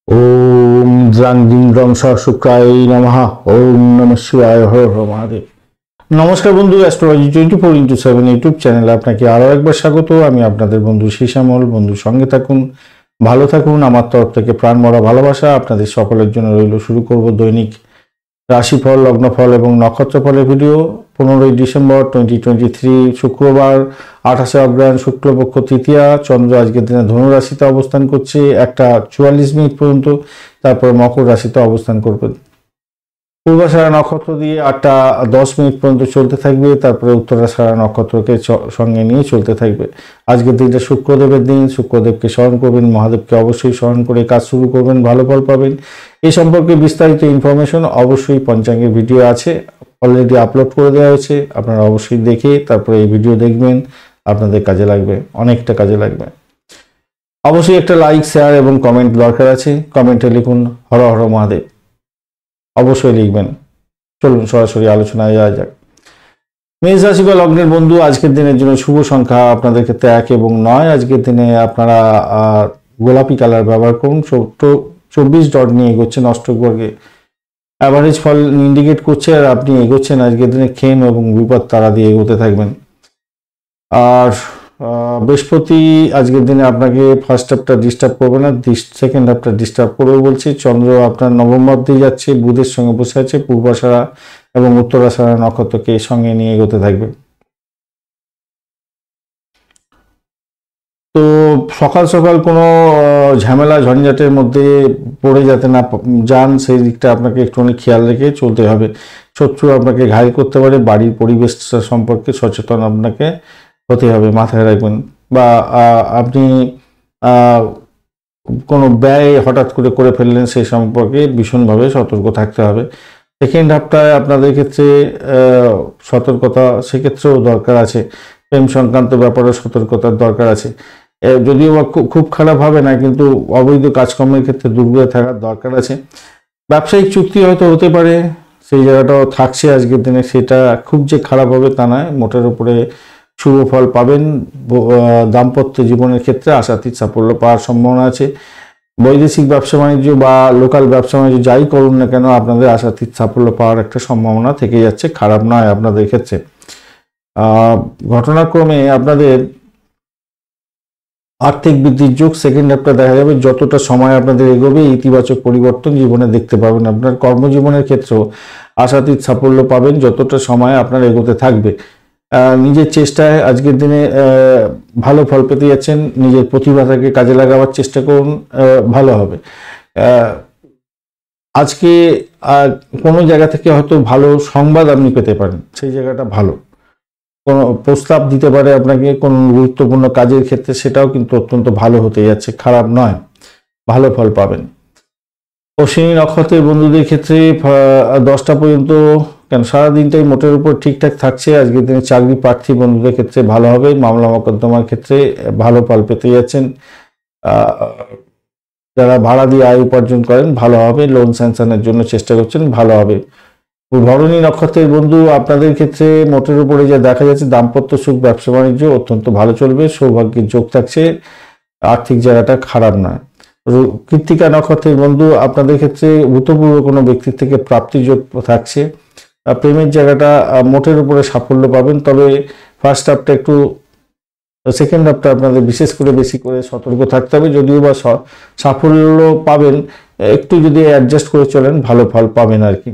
ओम द्रां दिं द्रं स शुक्राय नमः। ओम नमः शिवाय। हर हर महादेव। नमस्कार बंधु, অ্যাস্ট্রোলজি 24x7 ইউটিউব চ্যানেলে আপনাকে আরো একবার স্বাগত। আমি আপনাদের বন্ধু শ্যামল। বন্ধু সঙ্গে থাকুন, ভালো থাকুন। আমার তরফ থেকে প্রাণ ভরা ভালোবাসা আপনাদের সকলের জন্য রইল। শুরু করব দৈনিক রাশিফল, লগ্নফল এবং নক্ষত্রফলের ভিডিও। 15ই ডিসেম্বর 2023 শুক্রবার, 28শে অগ্রহায়ণ, শুক্লপক্ষ তৃতীয়া। চন্দ্র আজকের দিনে ধনু রাশিতে অবস্থান করছে 1:44 পর্যন্ত, তারপর মকর রাশিতে অবস্থান করবে। পূর্বাষাঢ়া নক্ষত্র দিয়ে 8:10 পর্যন্ত চলতে থাকবে, তারপরে উত্তরাষাঢ়া নক্ষত্রকে সঙ্গে নিয়ে চলতে থাকবে। আজকের দিনটা শুক্রদেবের দিন। শুক্রদেবকে স্মরণ করবেন, মহাদেবকে অবশ্যই স্মরণ করে কাজ শুরু করবেন, ভালো ফল পাবেন। এই সম্পর্কে বিস্তারিত ইনফরমেশন অবশ্যই পঞ্চাঙ্গের ভিডিও আছে, অলরেডি আপলোড করে দেওয়া হয়েছে। আপনারা অবশ্যই দেখে তারপরে এই ভিডিও দেখবেন, আপনাদের কাজে লাগবে, অনেকটা কাজে লাগবে। অবশ্যই একটা লাইক, শেয়ার এবং কমেন্ট দরকার আছে। কমেন্টে লিখুন হর হর মহাদেব, অবশ্যই লিখবেন। চলুন সরাসরি আলোচনায় যাওয়া যাক। মেষ রাশি বা লগ্নের বন্ধু, আজকের দিনের জন্য শুভ সংখ্যা আপনাদের ক্ষেত্রে 1 এবং 9। আজকের দিনে আপনারা গোলাপি কালার ব্যবহার করুন। 24 ডট নিয়ে এগোচ্ছেন অষ্টকবর্গে, অ্যাভারেজ ফল ইন্ডিকেট করছে। আর আপনি এগোচ্ছেন আজকের দিনে ক্ষেম এবং বিপদ তারা দিয়ে এগোতে থাকবেন। আর বৃহস্পতি আজকের দিনে আপনাকে ফার্স্ট হাফটা ডিস্টার্ব করবে না, সেকেন্ড হাফটা ডিস্টার্ব করবে বলছে। চন্দ্র আপনার নবম ভাবে যাচ্ছে, বুধের সঙ্গে বসে আছে, পূর্বাষাঢ়া এবং উত্তরাষাঢ়া নক্ষত্রকে সঙ্গে নিয়ে এগোতে থাকবে। তো সকাল সকাল কোনো ঝামেলা ঝঞ্ঝাটের মধ্যে পড়ে যাতে না যান, সেই দিকটা আপনাকে একটুখানি খেয়াল রেখে চলতে হবে। শত্রু আপনাকে ঘায়েল করতে পারে, বাড়ির পরিবেশ সম্পর্কে সচেতন আপনাকে হতে হবে, মাথায় রাখবেন। বা আপনি কোনো ব্যয় হঠাৎ করে ফেললেন, সেই সম্পর্কে ভীষণভাবে সতর্ক থাকতে হবে। সেকেন্ড হাফটায় আপনাদের ক্ষেত্রে সতর্কতা সেক্ষেত্রেও দরকার আছে। প্রেম সংক্রান্ত ব্যাপারে সতর্কতার দরকার আছে, যদিও বা খুব খারাপ হবে না, কিন্তু অবৈধ কাজকর্মের ক্ষেত্রে দূরে থাকার দরকার আছে। ব্যবসায়িক চুক্তি হয়তো হতে পারে, সেই জায়গাটাও থাকছে আজকের দিনে। সেটা খুব যে খারাপ হবে তা নয়, মোটের উপরে শুভ ফল পাবেন। দাম্পত্য জীবনের ক্ষেত্রে আশাতীত সাফল্য পাওয়ার সম্ভাবনা আছে। বৈদেশিক ব্যবসা বাণিজ্য বা লোকাল ব্যবসা বাণিজ্য যাই করুন না কেন, আপনাদের আশাতীত সাফল্য পাওয়ার একটা সম্ভাবনা থেকে যাচ্ছে, খারাপ নয় আপনাদের ক্ষেত্রে। ঘটনাক্রমে আপনাদের আর্থিক বৃদ্ধির যোগ সেকেন্ড হাফটা দেখা যাবে। যতটা সময় আপনাদের এগোবে, ইতিবাচক পরিবর্তন জীবনে দেখতে পাবেন। আপনার কর্মজীবনের ক্ষেত্রেও আশাতীত সাফল্য পাবেন যতটা সময় আপনার এগোতে থাকবে। নিজের চেষ্টায় আজকের দিনে ভালো ফল পেতে যাচ্ছেন। নিজের প্রতিভাটাকে কাজে লাগাবার চেষ্টা করুন, ভালো হবে। আজকে কোনো জায়গা থেকে হয়তো ভালো সংবাদ আপনি পেতে পারেন, সেই জায়গাটা ভালো। কোনো প্রস্তাব দিতে পারে আপনাকে কোনো গুরুত্বপূর্ণ কাজের ক্ষেত্রে, সেটাও কিন্তু অত্যন্ত ভালো হতে যাচ্ছে, খারাপ নয়, ভালো ফল পাবেন। অশ্বিনী নক্ষত্রের বন্ধুদের ক্ষেত্রে 10টা পর্যন্ত সারাদিনটাই মোটের উপর ঠিকঠাক থাকছে। আজকের দিনে চাকরি প্রার্থী বন্ধুদের ক্ষেত্রে ভালো হবে। মামলা মোকদ্দমার ক্ষেত্রে ভালো ফল পেতে যাচ্ছেন। যারা ভাড়া দিয়ে আয় উপার্জন করেন ভালো হবে। লোন স্যাংশনের জন্য চেষ্টা করছেন, ভালো হবে। ভরণী নক্ষত্রের বন্ধু আপনাদের ক্ষেত্রে মোটের উপরে যা দেখা যাচ্ছে, দাম্পত্য সুখ, ব্যবসা বাণিজ্য অত্যন্ত ভালো চলবে। সৌভাগ্যের যোগ থাকছে, আর্থিক জায়গাটা খারাপ নয়। কৃত্তিকা নক্ষত্রের বন্ধু আপনাদের ক্ষেত্রে ভূতপূর্ব কোনো ব্যক্তির থেকে প্রাপ্তিযোগ থাকছে। প্রেমের জায়গাটা মোটের উপরে সাফল্য পাবেন, তবে ফার্স্ট হাফটা একটু, সেকেন্ড হাফটা আপনাদের বিশেষ করে বেশি করে সতর্ক থাকতে হবে। যদিও বা সাফল্য পাবেন, একটু যদি অ্যাডজাস্ট করে চলেন ভালো ফল পাবেন আর কি।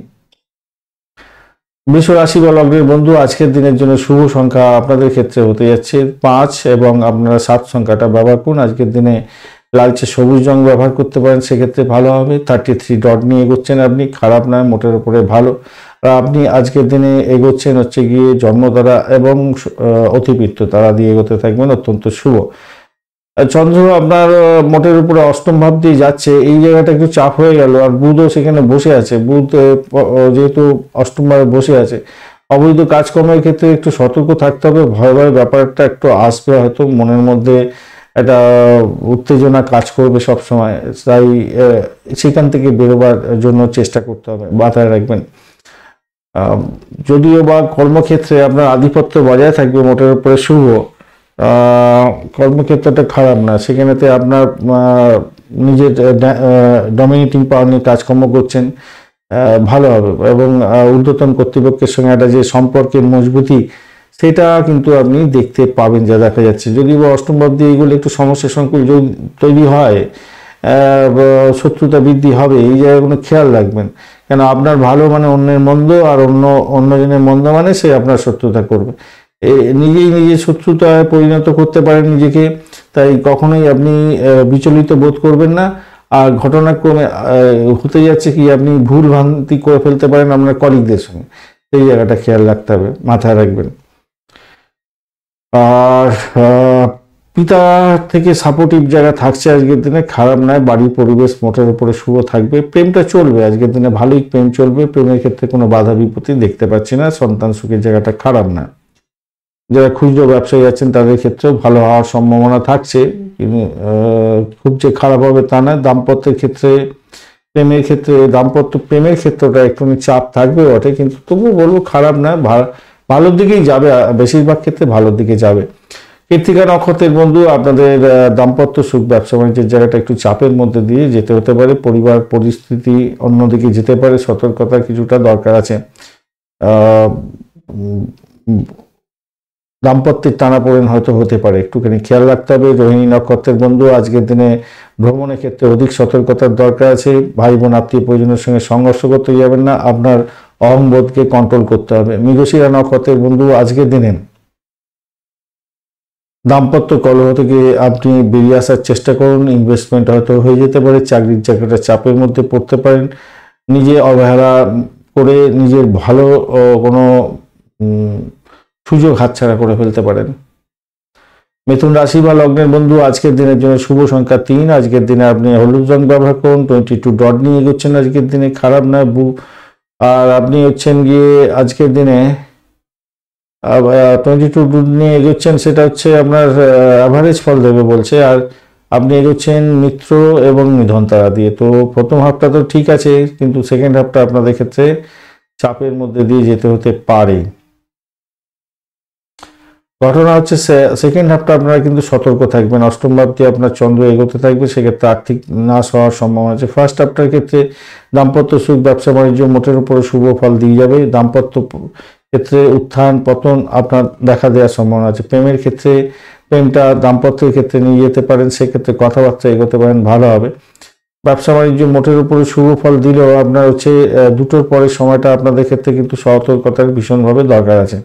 বৃষ রাশি বা লগ্নের বন্ধু, আজকের দিনের জন্য শুভ সংখ্যা আপনাদের ক্ষেত্রে হতে যাচ্ছে 5 এবং আপনারা 7 সংখ্যাটা ব্যবহার করুন। আজকের দিনে লালচে সবুজ রং ব্যবহার করতে পারেন, সেক্ষেত্রে ভালো হবে। 33 ডট নিয়ে এগোচ্ছেন আপনি, খারাপ নয়, মোটের উপরে ভালো। আপনি আজকের দিনে এগোচ্ছেন হচ্ছে গিয়ে জন্মতারা এবং অতিপিত্ত তারা দিয়ে এগোতে থাকবেন, অত্যন্ত শুভ। চন্দ্র আপনার মোটের উপরে অষ্টম ভাব দিয়ে যাচ্ছে, এই জায়গাটা একটু চাপ হয়ে গেল। আর বুধও সেখানে বসে আছে, বুধ যেহেতু অষ্টম ভাবে বসে আছে, অবৈধ কাজকর্মের ক্ষেত্রে একটু সতর্ক থাকতে হবে। ভয় ব্যাপারটা একটু আসবে, হয়তো মনের মধ্যে একটা উত্তেজনা কাজ করবে সবসময়, তাই সেখান থেকে বেরোবার জন্য চেষ্টা করতে হবে, মাথায় রাখবেন। যদিও বা কর্মক্ষেত্রে আপনার আধিপত্য বজায় থাকবে, মোটের উপরে শুভ। কর্মক্ষেত্রটা খারাপ না, সেখানেতে আপনার নিজের ডমিনেটিং পাওয়ার নিয়ে কাজকর্ম করছেন, ভালো হবে। এবং ঊর্ধ্বতন কর্তৃপক্ষের সঙ্গে একটা যে সম্পর্কের মজবুতি সেটা কিন্তু আপনি দেখতে পাবেন যা দেখা যাচ্ছে। যদি বা অষ্টম ভাব দিয়ে এগুলো একটু সমস্যা সংকুল তৈরি হয়, শত্রুতা বৃদ্ধি হবে, এই জায়গাগুলো খেয়াল রাখবেন। কেন আপনার ভালো মানে অন্যের মন্দ, আর অন্যজনের মন্দ মানে সে আপনার শত্রুতা করবে। নিজের শত্রুতায় পরিণত করতে পারেন নিজেকে, তাই কখনোই আপনি বিচলিত বোধ করবেন না। আর ঘটনাক্রমে হতে যাচ্ছে কি আপনি ভুল ভ্রান্তি করে ফেলতে পারেন আপনার কলিগদের সঙ্গে, এই জায়গাটা খেয়াল রাখতে হবে, মাথায় রাখবেন। আর পিতা থেকে সাপোর্টিভ জায়গা থাকছে আজকের দিনে, খারাপ নয়। বাড়ির পরিবেশ মোটের উপরে শুভ থাকবে। প্রেমটা চলবে আজকের দিনে, ভালোই প্রেম চলবে। প্রেমের ক্ষেত্রে কোনো বাধা বিপত্তি দেখতে পাচ্ছি না। সন্তান সুখের জায়গাটা খারাপ না। যারা খুচরো ব্যবসায়ী আছেন তাদের ক্ষেত্রেও ভালো হওয়ার সম্ভাবনা থাকছে, কিন্তু খুব যে খারাপ হবে তা নয়। দাম্পত্যের ক্ষেত্রে, প্রেমের ক্ষেত্রটা একটুখানি চাপ থাকবে বটে, কিন্তু তবুও বলবো খারাপ না, ভালোর দিকেই যাবে। বেশিরভাগ ক্ষেত্রে ভালোর দিকে যাবে। কৃত্তিকা নক্ষত্রের বন্ধু, আপনাদের দাম্পত্য সুখ, ব্যবসা বাণিজ্যের জায়গাটা একটু চাপের মধ্যে দিয়ে যেতে হতে পারে। পরিবার পরিস্থিতি অন্যদিকে যেতে পারে, সতর্কতার কিছুটা দরকার আছে। দাম্পত্যের টানাপোড়েন হয়তো হতে পারে, একটুখানি খেয়াল রাখতে হবে। রোহিণী নক্ষত্রের বন্ধু, আজকের দিনে ভ্রমণের ক্ষেত্রে অধিক সতর্কতার দরকার আছে। ভাই বোন আত্মীয় পরিজনের সঙ্গে সংঘর্ষ করতে যাবেন না, আপনার অহংবোধকে কন্ট্রোল করতে হবে। মৃগশিরা নক্ষত্রের বন্ধু, আজকের দিনে দাম্পত্য কলহ থেকে আপনি বেরিয়ে আসার চেষ্টা করুন। ইনভেস্টমেন্ট হয়তো হয়ে যেতে পারে। চাকরির জায়গাটা চাপের মধ্যে পড়তে পারেন। নিজে অবহেলা করে নিজের ভালো কোনো সুযোগ হাতছাড়া করে ফেলতে পারেন। মিথুন রাশি বা লগ্নের বন্ধু, আজকের দিনের জন্য শুভ সংখ্যা 3। আজকের দিনে আপনি হলুদ রং ব্যবহার করুন। 22 ডট নিয়ে এগোচ্ছেন আজকের দিনে, খারাপ নয়। আর আপনি হচ্ছেন গিয়ে আজকের দিনে 22 নিয়ে এগোচ্ছেন, সেটা হচ্ছে আপনার অ্যাভারেজ ফল দেবে বলছে। আর আপনি এগোচ্ছেন মিত্র এবং নিধন তারা দিয়ে। তো প্রথম হাফটা তো ঠিক আছে, কিন্তু সেকেন্ড হাফটা আপনাদের ক্ষেত্রে চাপের মধ্যে দিয়ে যেতে হতে পারে। ঘটনা হচ্ছে সেকেন্ড হাফটা আপনারা কিন্তু সতর্ক থাকবেন। অষ্টম ভাব দিয়ে আপনার চন্দ্র এগোতে থাকবে, সেক্ষেত্রে আর্থিক নাশ হওয়ার সম্ভাবনা আছে। ফার্স্ট হাফটার ক্ষেত্রে দাম্পত্য সুখ, ব্যবসা বাণিজ্য মোটের উপরে শুভ ফল দিয়ে যাবে। দাম্পত্য ক্ষেত্রে উত্থান পতন আপনার দেখা দেওয়ার সম্ভাবনা আছে। প্রেমের ক্ষেত্রে, প্রেমটা দাম্পত্যের ক্ষেত্রে নিয়ে যেতে পারেন, সেক্ষেত্রে কথাবার্তা এগোতে পারেন, ভালো হবে। ব্যবসা বাণিজ্য মোটের উপরে শুভ ফল দিলেও আপনার হচ্ছে দুটোর পরের সময়টা আপনাদের ক্ষেত্রে কিন্তু সতর্কতার ভীষণভাবে দরকার আছে।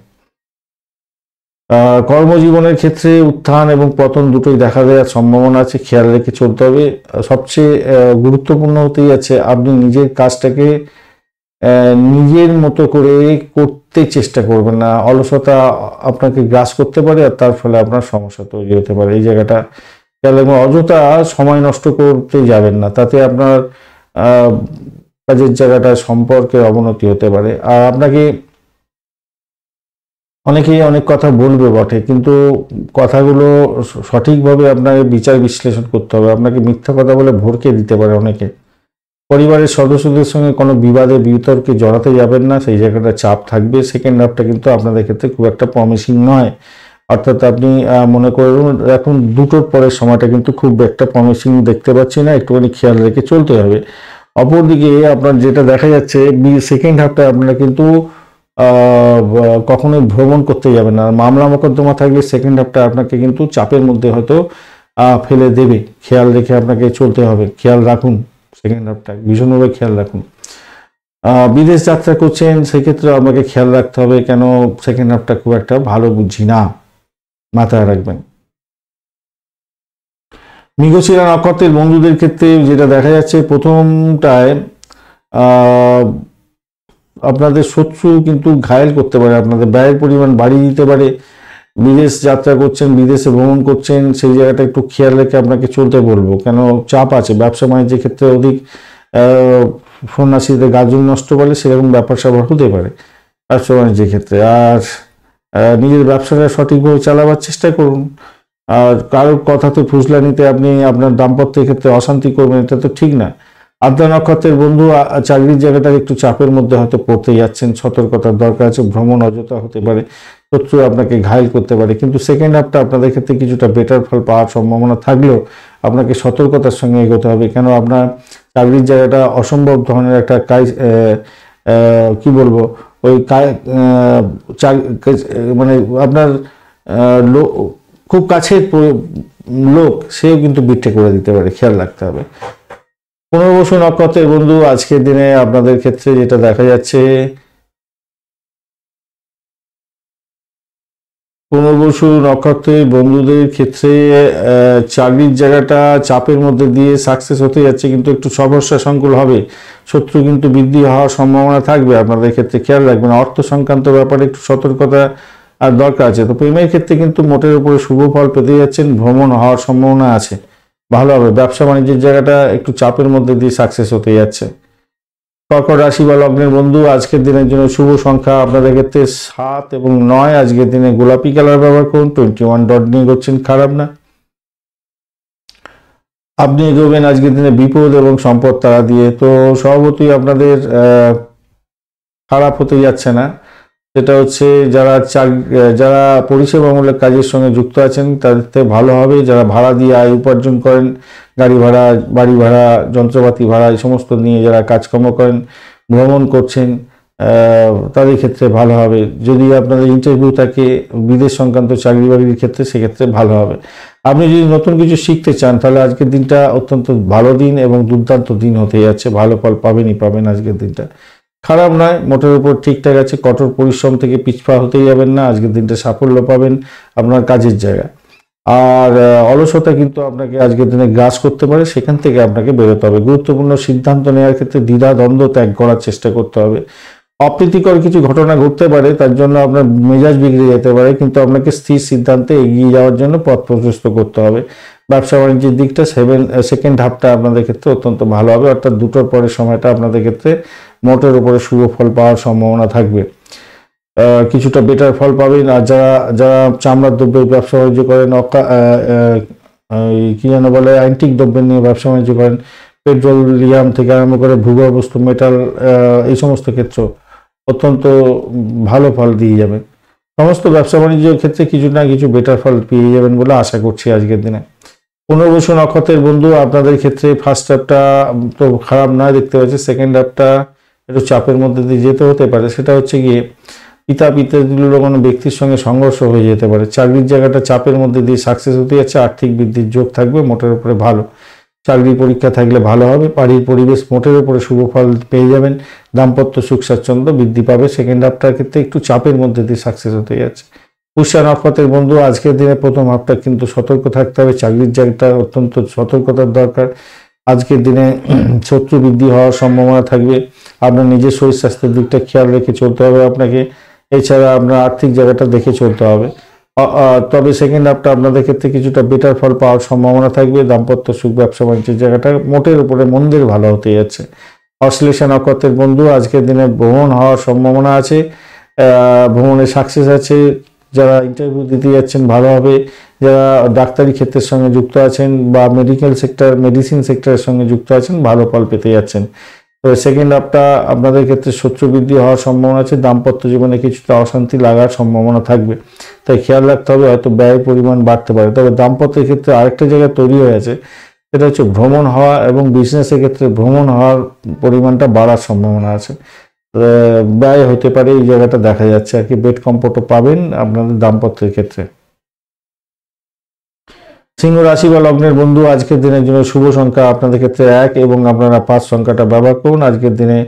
কর্মজীবনের ক্ষেত্রে উত্থান এবং পতন দুটোই দেখা দেওয়ার সম্ভাবনা আছে, খেয়াল রেখে চলতে হবে। সবচেয়ে গুরুত্বপূর্ণ হতেই আছে আপনি নিজের কাজটাকে নিজের মতো করে করতে চেষ্টা করবেন না। অলসতা আপনাকে গ্রাস করতে পারে, আর তার ফলে আপনার সমস্যা তৈরি হতে পারে। এই জায়গাটা খেয়াল রাখবেন। অযথা সময় নষ্ট করতে যাবেন না, তাতে আপনার কাজের জায়গাটা সম্পর্কের অবনতি হতে পারে। আর আপনাকে অনেকেই অনেক কথা বলবে বটে, কিন্তু কথাগুলো সঠিকভাবে আপনাকে বিচার বিশ্লেষণ করতে হবে। আপনাকে মিথ্যা কথা বলে ভরকে দিতে পারে অনেকে। পরিবারের সদস্যদের সঙ্গে কোনো বিবাদে বিতর্কে জড়াতে যাবেন না, সেই জায়গাটা চাপ থাকবে। সেকেন্ড হাফটা কিন্তু আপনাদের ক্ষেত্রে খুব একটা প্রমিসিং নয়, অর্থাৎ আপনি মনে করুন এখন দুটোর পরের সময়টা কিন্তু খুব একটা প্রমিসিং দেখতে পাচ্ছি না, একটুখানি খেয়াল রেখে চলতে হবে। অপরদিকে আপনার যেটা দেখা যাচ্ছে সেকেন্ড হাফটা আপনারা কিন্তু কখনোই ভ্রমণ করতে যাবেন না। মামলা মোকদ্দমা থাকলে সেকেন্ড হাফটা আপনাকে কিন্তু চাপের মধ্যে হয়তো ফেলে দেবে, খেয়াল রেখে আপনাকে চলতে হবে। খেয়াল রাখুন, সেকেন্ড হাফটা ভীষণভাবে খেয়াল রাখুন। বিদেশ যাত্রা করছেন সেক্ষেত্রে আপনাকে খেয়াল রাখতে হবে, কেন সেকেন্ড হাফটা খুব একটা ভালো বুঝি না, মাথায় রাখবেন। মৃগশিরা নক্ষত্রের বন্ধুদের ক্ষেত্রে যেটা দেখা যাচ্ছে, প্রথমটায় আপনাদের শত্রু কিন্তু ঘায়েল করতে পারে, আপনাদের ব্যয়ের পরিমাণ বাড়িয়ে দিতে পারে। বিদেশ যাত্রা করছেন, বিদেশে ভ্রমণ করছেন, সেই জায়গাটা একটু খেয়াল রেখে আপনাকে চলতে বলবো, কেন চাপ আছে। ব্যবসা বাণিজ্যের ক্ষেত্রে অধিক সন্ন্যাসীদের গাজন নষ্ট বলে সেরকম ব্যাপার স্যাপার হতে পারে ব্যবসা বাণিজ্যের ক্ষেত্রে। আর নিজের ব্যবসাটা সঠিকভাবে চালাবার চেষ্টা করুন। আর কারোর কথাতে ফুসলানিতে আপনি আপনার দাম্পত্যের ক্ষেত্রে অশান্তি করবেন, এটা তো ঠিক না। আদ্রা নক্ষত্রের বন্ধু, চাকরির জায়গাটা একটু চাপের মধ্যে হয়তো পড়তে যাচ্ছেন, সতর্কতার দরকার আছে। ভ্রমণ অযথা হতে পারে, শত্রু আপনাকে ঘায়েল করতে পারে, কিন্তু সেকেন্ড হাফটা আপনাদের ক্ষেত্রে কিছুটা বেটার ফল পাওয়ার সম্ভাবনা থাকলেও আপনাকে সতর্কতার সঙ্গে এগোতে হবে, কেন আপনার চাকরির জায়গাটা অসম্ভব ধরনের একটা কাজ, কি বলবো, ওই মানে আপনার খুব কাছের লোক সেও কিন্তু বিট্রে করে দিতে পারে, খেয়াল রাখতে হবে। পুনর্বসু নক্ষত্রের বন্ধু আজকের দিনে আপনাদের ক্ষেত্রে যেটা দেখা যাচ্ছে, পুনর্বসু নক্ষত্রের বন্ধুদের ক্ষেত্রে চাকরির জায়গাটা চাপের মধ্যে দিয়ে সাকসেস হতে যাচ্ছে, কিন্তু একটু সমস্যা সংকুল হবে, শত্রু কিন্তু বৃদ্ধি হওয়ার সম্ভাবনা থাকবে। আপনাদের ক্ষেত্রে খেয়াল রাখবেন, অর্থ সংক্রান্ত ব্যাপারে একটু সতর্কতা আর দরকার আছে। তো প্রেমের ক্ষেত্রে কিন্তু মোটের উপরে শুভ ফল পেতে যাচ্ছেন, ভ্রমণ হওয়ার সম্ভাবনা আছে, ভালো হবে। ব্যবসা বাণিজ্যের জায়গাটা একটু চাপের মধ্যে দিয়ে সাকসেস হতে যাচ্ছে। কর্কট রাশি বা লগ্নের বন্ধু আজকের দিনের জন্য শুভ সংখ্যা আপনাদের ক্ষেত্রে 7 এবং 9। আজকের দিনে গোলাপি কালার ব্যবহার করুন, 21 ডট নিয়ে করছেন, খারাপ না। আপনি এগোবেন আজকের দিনে বিপদ এবং সম্পদ তারা দিয়ে, তো স্বভাবতই আপনাদের খারাপ হতে যাচ্ছে না। সেটা হচ্ছে যারা পরিষেবামূলক কাজের সঙ্গে যুক্ত আছেন তাদের ভালো হবে। যারা ভাড়া দিয়ে আয় উপার্জন করেন, গাড়ি ভাড়া, বাড়ি ভাড়া, যন্ত্রপাতি ভাড়া, এই সমস্ত নিয়ে যারা কাজকর্ম করেন, ভ্রমণ করছেন, তাদের ক্ষেত্রে ভালো হবে। যদি আপনাদের ইন্টারভিউ থাকে বিদেশ সংক্রান্ত চাকরি বাকরির ক্ষেত্রে, সেক্ষেত্রে ভালো হবে। আপনি যদি নতুন কিছু শিখতে চান তাহলে আজকের দিনটা অত্যন্ত ভালো দিন এবং দুর্দান্ত দিন হতে যাচ্ছে, ভালো ফল পাবেন আজকের দিনটা, খারাপ নয়, মোটের উপর ঠিকঠাক আছে। কঠোর পরিশ্রম থেকে পিছপা হতেই যাবেন না, আজকের দিনটা সাফল্য পাবেন আপনার কাজের জায়গায়। আর অলসতা কিন্তু আপনাকে আজকের দিনে গ্রাস করতে পারে, সেখান থেকে আপনাকে বেরোতে হবে। গুরুত্বপূর্ণ সিদ্ধান্ত নেওয়ার ক্ষেত্রে দ্বিধা দ্বন্দ্ব ত্যাগ করার চেষ্টা করতে হবে। অপ্রীতিকর কিছু ঘটনা ঘটতে পারে, তার জন্য আপনার মেজাজ বিগড়ে যেতে পারে, কিন্তু আপনাকে স্থির সিদ্ধান্তে এগিয়ে যাওয়ার জন্য পথ প্রশস্ত করতে হবে। ব্যবসা বাণিজ্যের দিকটা সেকেন্ড হাফটা আপনাদের ক্ষেত্রে অত্যন্ত ভালো হবে, অর্থাৎ 2টোর পরের সময়টা আপনাদের ক্ষেত্রে মোটের উপরে শুভ ফল পাওয়ার সম্ভাবনা থাকবে, কিছুটা বেটার ফল পাবেন। আর যারা চামড়ার দ্রব্যের ব্যবসা বাণিজ্য করেন, কি যেন বলে, অ্যান্টিক দ্রব্যের নিয়ে ব্যবসা বাণিজ্য করেন, পেট্রোলিয়াম থেকে আরম্ভ করে ভূগর্ভস্থ মেটাল, এই সমস্ত ক্ষেত্র অত্যন্ত ভালো ফল দিয়ে যাবেন। সমস্ত ব্যবসা বাণিজ্যের ক্ষেত্রে কিছু না কিছু বেটার ফল পেয়ে যাবেন বলে আশা করছি আজকের দিনে। পুনর্বসু নক্ষত্রের বন্ধু আপনাদের ক্ষেত্রে ফার্স্ট হাফটা তো খারাপ নয় দেখতে পাচ্ছি, সেকেন্ড হাফটা একটু চাপের মধ্যে দিয়ে যেতে হতে পারে। সেটা হচ্ছে গিয়ে পিতাদির কোনো ব্যক্তির সঙ্গে সংঘর্ষ হয়ে যেতে পারে। চাকরির জায়গাটা চাপের মধ্যে দিয়ে সাকসেস হতে যাচ্ছে, আর্থিক বৃদ্ধির যোগ থাকবে, মোটের উপরে ভালো। চাকরি পরীক্ষা থাকলে ভালো হবে, বাড়ির পরিবেশ মোটের উপরে শুভ ফল পেয়ে যাবেন, দাম্পত্য সুখ স্বাচ্ছন্দ্য বৃদ্ধি পাবে। সেকেন্ড হাফটার ক্ষেত্রে একটু চাপের মধ্যে দিয়ে সাকসেস হতে যাচ্ছে। পুষ্যা নক্ষত্রের বন্ধু আজকের দিনে প্রথম হাফটা কিন্তু সতর্ক থাকতে হবে, চাকরির জায়গাটা অত্যন্ত সতর্কতার দরকার। আজকের দিনে শত্রু বৃদ্ধি হওয়ার সম্ভাবনা থাকবে, আপনার নিজের শরীর স্বাস্থ্যের দিকটা খেয়াল রেখে চলতে হবে আপনাকে। এছাড়া আপনার আর্থিক জায়গাটা দেখে চলতে হবে। তবে সেকেন্ড হাফটা আপনাদের ক্ষেত্রে কিছুটা বেটার ফল পাওয়ার সম্ভাবনা থাকবে। দাম্পত্য সুখ, ব্যবসা বাণিজ্যের জায়গাটা মোটের উপরে মন্দির ভালো হতে যাচ্ছে। অশ্লেষা নক্ষত্রের বন্ধু আজকের দিনে ভ্রমণ হওয়ার সম্ভাবনা আছে, ভ্রমণে সাকসেস আছে। যারা ইন্টারভিউ দিতে যাচ্ছেন ভালো হবে, যারা ডাক্তারি ক্ষেত্রের সঙ্গে যুক্ত আছেন বা মেডিসিন সেক্টরের সঙ্গে যুক্ত আছেন, ভালো ফল পেতে যাচ্ছেন। তবে সেকেন্ড হাফটা আপনাদের ক্ষেত্রে শত্রু বৃদ্ধি হওয়ার সম্ভাবনা আছে, দাম্পত্য জীবনে কিছুটা অশান্তি লাগার সম্ভাবনা থাকবে, তাই খেয়াল রাখতে হবে, হয়তো ব্যয়ের পরিমাণ বাড়তে পারে। তবে দাম্পত্যের ক্ষেত্রে আরেকটা জায়গা তৈরি হয়ে আছে, সেটা হচ্ছে ভ্রমণ হওয়া, এবং বিজনেসের ক্ষেত্রে ভ্রমণ হওয়ার পরিমাণটা বাড়ার সম্ভাবনা আছে, ব্যয় হতে পারে, এই জায়গাটা দেখা যাচ্ছে আর কি। বেড কমফোর্টও পাবেন আপনাদের দাম্পত্যের ক্ষেত্রে। সিংহ রাশি বা লগ্নের বন্ধু আজকের দিনের জন্য শুভ সংখ্যা আপনাদের ক্ষেত্রে 1 এবং আপনারা 5 সংখ্যাটা ব্যবহার করুন। আজকের দিনে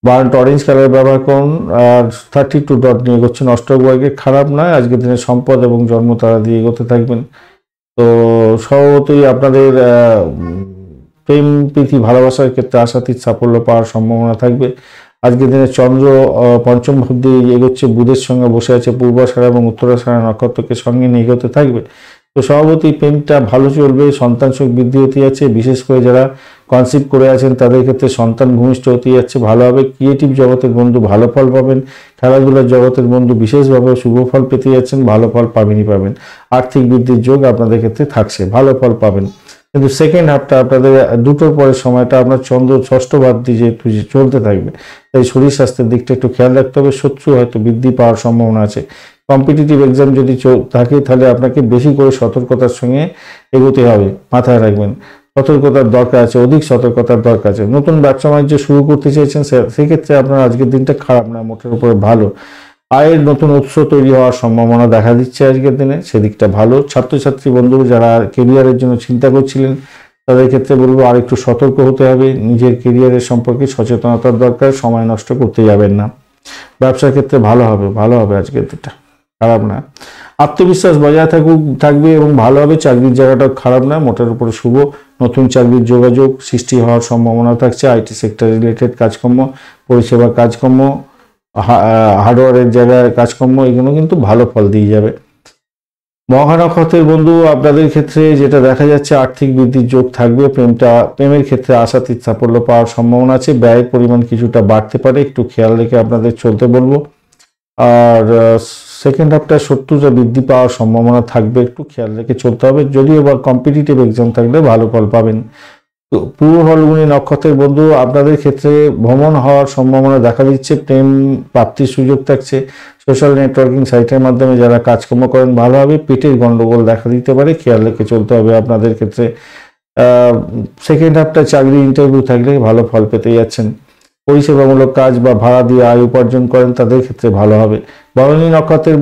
বার্ন্ট অরেঞ্জ কালার ব্যবহার করুন, আর 32 ডট নিয়ে করছেন, অষ্টবর্গে খারাপ নয়। আজকের দিনে সম্পদ এবং জন্ম তারা দিয়ে এগোতে থাকবেন। তো স্বভাবতই আপনাদের প্রেম প্রীতি ভালোবাসার ক্ষেত্রে আশাতীত সাফল্য পাওয়ার সম্ভাবনা থাকবে। আজকের দিনে চন্দ্র পঞ্চম ভাব দিয়ে এগোচ্ছে, বুধের সঙ্গে বসে আছে, পূর্বাষাঢ়া এবং উত্তরাষাঢ়া নক্ষত্রকে সঙ্গে নিয়ে এগোতে থাকবে। তো স্বভাবতই প্রেমটা ভালো চলবে, সন্তান সুখ বৃদ্ধি হতে যাচ্ছে। বিশেষ করে যারা কনসিভ করে আছেন তাদের ক্ষেত্রে সন্তান ভূমিষ্ঠ হতে যাচ্ছে, ভালো হবে। ক্রিয়েটিভ জগতের বন্ধু ভালো ফল পাবেন, খেলাধুলার জগতের বন্ধু বিশেষভাবে শুভ ফল পেতে যাচ্ছেন, ভালো ফল পাবেন। আর্থিক বৃদ্ধির যোগ আপনাদের ক্ষেত্রে থাকছে, ভালো ফল পাবেন। কিন্তু সেকেন্ড হাফটা আপনাদের 2টোর পরের সময়টা আপনার চন্দ্র ষষ্ঠ ভাব দিয়ে যেহেতু চলতে থাকবে, তাই শরীর স্বাস্থ্যের দিকটা একটু খেয়াল রাখতে হবে। শত্রু হয়তো বৃদ্ধি পাওয়ার সম্ভাবনা আছে, কম্পিটিটিভ এক্সাম যদি থাকে তাহলে আপনাকে বেশি করে সতর্কতার সঙ্গে এগোতে হবে, মাথায় রাখবেন। সতর্কতার দরকার আছে, অধিক সতর্কতার দরকার আছে। নতুন ব্যবসা বাণিজ্য শুরু করতে চাইছেন সেক্ষেত্রে আপনার আজকের দিনটা খারাপ না, মোটের উপরে ভালো। আয়ের নতুন উৎস তৈরি হওয়ার সম্ভাবনা দেখা দিচ্ছে আজকের দিনে, সেদিকটা ভালো। ছাত্রছাত্রী বন্ধু যারা কেরিয়ারের জন্য চিন্তা করছিলেন তাদের ক্ষেত্রে বলবো আর একটু সতর্ক হতে হবে, নিজের কেরিয়ারের সম্পর্কে সচেতনতার দরকার, সময় নষ্ট করতে যাবেন না। ব্যবসার ক্ষেত্রে ভালো হবে আজকের দিনটা, খারাপ না। আত্মবিশ্বাস বজায় থাকবে এবং ভালো হবে। চাকরির জায়গাটা খারাপ না, মোটের উপরে শুভ। নতুন চাকরির যোগাযোগ সৃষ্টি হওয়ার সম্ভাবনা থাকছে। আইটি সেক্টর রিলেটেড কাজকর্ম, পরিষেবা কাজকর্ম, হার্ডওয়্যারের জায়গায় কাজকর্ম, এগুলো কিন্তু ভালো ফল দিয়ে যাবে। মঘা নক্ষত্রের বন্ধু আপনাদের ক্ষেত্রে যেটা দেখা যাচ্ছে আর্থিক বৃদ্ধির যোগ থাকবে। প্রেমের ক্ষেত্রে আশাতীত সাফল্য পাওয়ার সম্ভাবনা আছে। ব্যয়ের পরিমাণ কিছুটা বাড়তে পারে, একটু খেয়াল রেখে আপনাদের চলতে বলবো। আর সেকেন্ড হাফটা শত্রুতা বৃদ্ধি পাওয়ার সম্ভাবনা থাকবে, একটু খেয়াল রেখে চলতে হবে। যদিও বা কম্পিটিটিভ এক্সাম থাকলে ভালো ফল পাবেন। পূর্ব ফাল্গুনী নক্ষত্রের বন্ধু আপনাদের ক্ষেত্রে ভ্রমণ হওয়ার সম্ভাবনা দেখা দিচ্ছে। প্রেম প্রাপ্তির সুযোগ থাকছে। সোশ্যাল নেটওয়ার্কিং সাইটের মাধ্যমে যারা কাজকর্ম করেন ভালো হবে। পেটের গন্ডগোল দেখা দিতে পারে, খেয়াল রেখে চলতে হবে আপনাদের ক্ষেত্রে। সেকেন্ড হাফটা চাকরি ইন্টারভিউ থাকলে ভালো ফল পেতে যাচ্ছেন। পরিষেবামূলক কাজ বা ভাড়া দিয়ে আয় উপার্জন করেন তাদের ক্ষেত্রে ভালো হবে। ভরণী নক্ষত্রের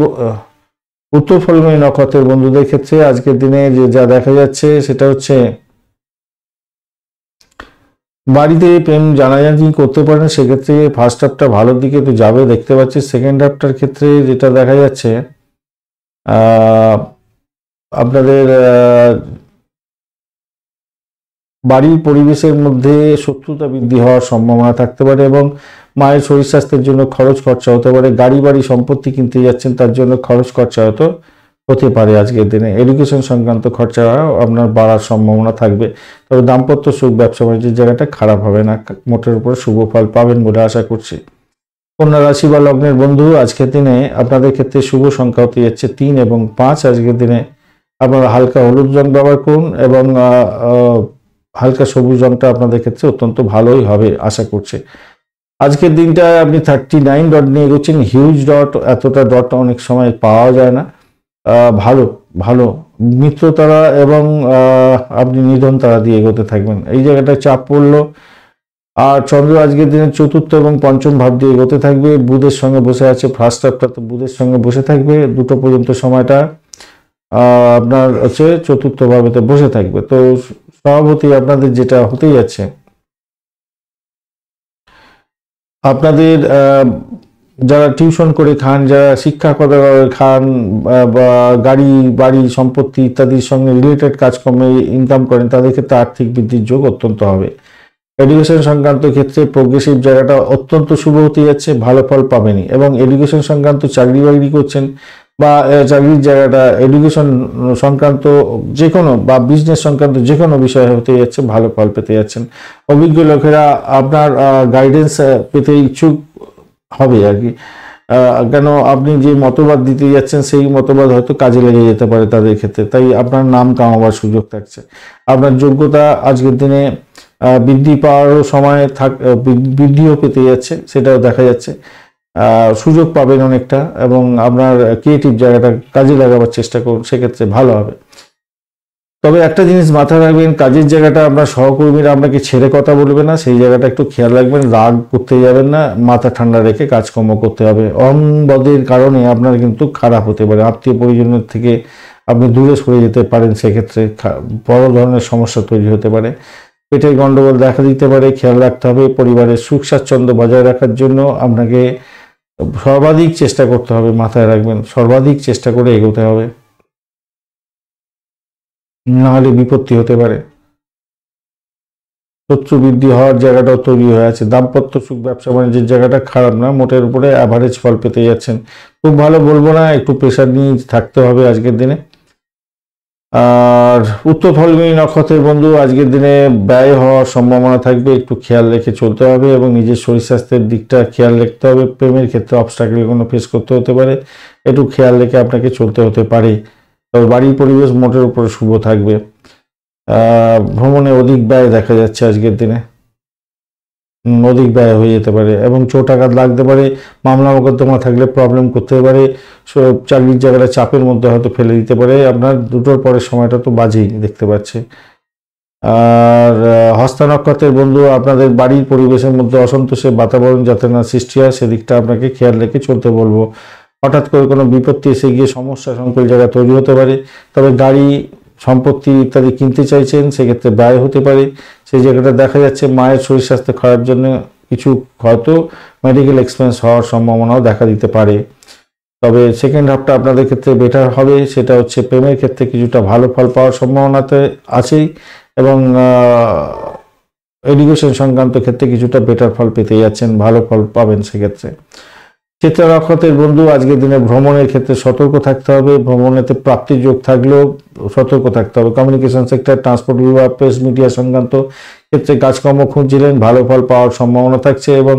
উত্তর ফাল্গুনী নক্ষত্রের বন্ধুদের ক্ষেত্রে আজকের দিনে যা দেখা যাচ্ছে সেটা হচ্ছে বাড়িতে প্রেম জানাজানি করতে পারেন, সেক্ষেত্রে ফার্স্ট হাফটা ভালোর দিকে তো যাবে দেখতে পাচ্ছি। সেকেন্ড হাফটার ক্ষেত্রে যেটা দেখা যাচ্ছে আপনাদের বাড়ির পরিবেশের মধ্যে শত্রুতা বৃদ্ধি হওয়ার সম্ভাবনা থাকতে পারে এবং মায়ের শরীর স্বাস্থ্যের জন্য খরচ খরচা হতে পারে। গাড়ি বাড়ি সম্পত্তি কিনতে যাচ্ছেন তার জন্য খরচ খরচা হতে পারে আজকের দিনে। এডুকেশন সংক্রান্ত খরচা আপনার বাড়ার সম্ভাবনা থাকবে। তবে দাম্পত্য সুখ ব্যবসা বাণিজ্যের জায়গাটা খারাপ হবে না, মোটের উপরে শুভ ফল পাবেন বলে আশা করছি। কন্যা রাশি বা লগ্নের বন্ধু আজকের দিনে আপনাদের ক্ষেত্রে শুভ সংখ্যা হতে যাচ্ছে 3 এবং 5। আজকের দিনে আপনারা হালকা হলুদ রং ব্যবহার করুন এবং হালকা সবুজ রংটা আপনাদের ক্ষেত্রে অত্যন্ত ভালোই হবে আশা করছি। আজকের দিনটা আপনি 39 ডট নিয়ে এগোচ্ছেন, হিউজ ডট, এতটা ডট অনেক সময় পাওয়া যায় না। ভালো মিত্রতারা এবং আপনি নিধন তারা দিয়ে এগোতে থাকবেন, এই জায়গাটায় চাপ পড়লো। আর চন্দ্র আজকের দিনে চতুর্থ এবং পঞ্চম ভাব দিয়ে এগোতে থাকবে। বুধের সঙ্গে বসে আছে, ফার্স্ট হাফটা তো বুধের সঙ্গে বসে থাকবে 2টো পর্যন্ত সময়টা আপনার হচ্ছে চতুর্থ ভাবেতে বসে থাকবে। তো স্বভাবতই আপনাদের যেটা হতেই যাচ্ছে, আপনাদের যারা টিউশন করে খান, যারা শিক্ষা করে খান বা গাড়ি বাড়ি সম্পত্তি ইত্যাদির সঙ্গে রিলেটেড কাজকর্মে ইনকাম করেন তাদের ক্ষেত্রে আর্থিক বৃদ্ধির যোগ অত্যন্ত হবে। এডুকেশন সংক্রান্ত ক্ষেত্রে প্রোগ্রেসিভ জায়গাটা অত্যন্ত শুভ হতে যাচ্ছে, ভালো ফল পাবেনই। এবং এডুকেশন সংক্রান্ত চাকরি বাকরি করছেন বা চাকরির জায়গাটা এডুকেশন সংক্রান্ত যে কোনো বা বিজনেস সংক্রান্ত যে কোনো বিষয় হতে যাচ্ছে, ভালো ফল পেতে যাচ্ছেন। অভিজ্ঞ লোকেরা আপনার গাইডেন্স পেতে ইচ্ছুক হবে আর কি। কেন আপনি যে মতবাদ দিতে যাচ্ছেন সেই মতবাদ হয়তো কাজে লেগে যেতে পারে তাদের ক্ষেত্রে, তাই আপনার নাম কামাবার সুযোগ থাকছে। আপনার যোগ্যতা আজকের দিনে বৃদ্ধি পাওয়ারও সময় বৃদ্ধিও পেতে যাচ্ছে, সেটাও দেখা যাচ্ছে। সুযোগ পাবেন অনেকটা এবং আপনার ক্রিয়েটিভ জায়গাটা কাজে লাগাবার চেষ্টা করুন, সেক্ষেত্রে ভালো হবে। তবে একটা জিনিস মাথায় রাখবেন, কাজের জায়গাটা আপনার সহকর্মীরা আপনাকে ছেড়ে কথা বলবে না, সেই জায়গাটা একটু খেয়াল রাখবেন। রাগ করতে যাবেন না, মাথা ঠান্ডা রেখে কাজকর্ম করতে হবে। অহংবোধের কারণে আপনার কিন্তু খারাপ হতে পারে, আত্মীয় পরিজনের থেকে আপনি দূরে সরে যেতে পারেন, সেক্ষেত্রে বড় ধরনের সমস্যা তৈরি হতে পারে। পেটের গন্ডগোল দেখা দিতে পারে, খেয়াল রাখতে হবে। পরিবারের সুখ স্বাচ্ছন্দ্য বজায় রাখার জন্য আপনাকে সর্বাধিক চেষ্টা করতে হবে, মাথায় রাখবেন, সর্বাধিক চেষ্টা করে এগোতে হবে, নাহলে বিপত্তি হতে পারে। শত্রু বৃদ্ধি হওয়ার জায়গাটাও তৈরি হয়ে আছে। দাম্পত্য সুখ ব্যবসা বাণিজ্যের জায়গাটা খারাপ না, মোটের উপরে অ্যাভারেজ ফল পেতে যাচ্ছেন। খুব ভালো বলবো না, একটু প্রেশার নিয়ে থাকতে হবে আজকের দিনে। আর উত্তর ফাল্গুনী নক্ষত্রের বন্ধু আজকের দিনে ব্যয় হওয়ার সম্ভাবনা থাকবে, একটু খেয়াল রেখে চলতে হবে এবং নিজের শরীর স্বাস্থ্যের দিকটা খেয়াল রাখতে হবে। প্রেমের ক্ষেত্রে অবস্ট্রাগল কোনো ফেস করতে হতে পারে, একটু খেয়াল রেখে আপনাকে চলতে হতে পারে। তবে বাড়ির পরিবেশ মোটের উপরে শুভ থাকবে। ভ্রমণে অধিক ব্যয় দেখা যাচ্ছে আজকের দিনে। অধিক ব্যয় হয়ে যেতে পারে এবং চোট আঘাত লাগতে পারে। মামলা মোকদ্দমা থাকলে প্রবলেম করতে পারে, চাকরির জায়গাটা চাপের মধ্যে হয়তো ফেলে দিতে পারে। আপনার দুটোর পরের সময়টা তো বাজেই দেখতে পাচ্ছে। আর হস্তা নক্ষত্রের বন্ধু, আপনাদের বাড়ির পরিবেশের মধ্যে অসন্তোষের বাতাবরণ যাতে না সৃষ্টি হয় সেদিকটা আপনাকে খেয়াল রেখে চলতে বলবো। হঠাৎ করে কোনো বিপত্তি এসে গিয়ে সমস্যা সংকুল জায়গা তৈরি হতে পারে। তবে গাড়ি সম্পত্তি ইত্যাদি কিনতে চাইছেন, সেক্ষেত্রে ব্যয় হতে পারে। সেই জায়গাটা দেখা যাচ্ছে মায়ের শরীর স্বাস্থ্য খারাপ জন্য কিছু হয়তো মেডিকেল এক্সপেন্স হওয়ার সম্ভাবনাও দেখা দিতে পারে। তবে সেকেন্ড হাফটা আপনাদের ক্ষেত্রে বেটার হবে, সেটা হচ্ছে প্রেমের ক্ষেত্রে কিছুটা ভালো ফল পাওয়ার সম্ভাবনাতে আছেই এবং এডুকেশন সংক্রান্ত ক্ষেত্রে কিছুটা বেটার ফল পেতে যাচ্ছেন, ভালো ফল পাবেন সেক্ষেত্রে। চিত্রা নক্ষত্রের বন্ধু, আজকের দিনে ভ্রমণের ক্ষেত্রে সতর্ক থাকতে হবে। ভ্রমণেতে প্রাপ্তির যোগ থাকলেও সতর্ক থাকতে হবে। কমিউনিকেশন সেক্টর, ট্রান্সপোর্ট বিভাগ, প্রেস মিডিয়া সংক্রান্ত ক্ষেত্রে কাজকর্ম খুঁজছিলেন, ভালো ফল পাওয়ার সম্ভাবনা থাকছে এবং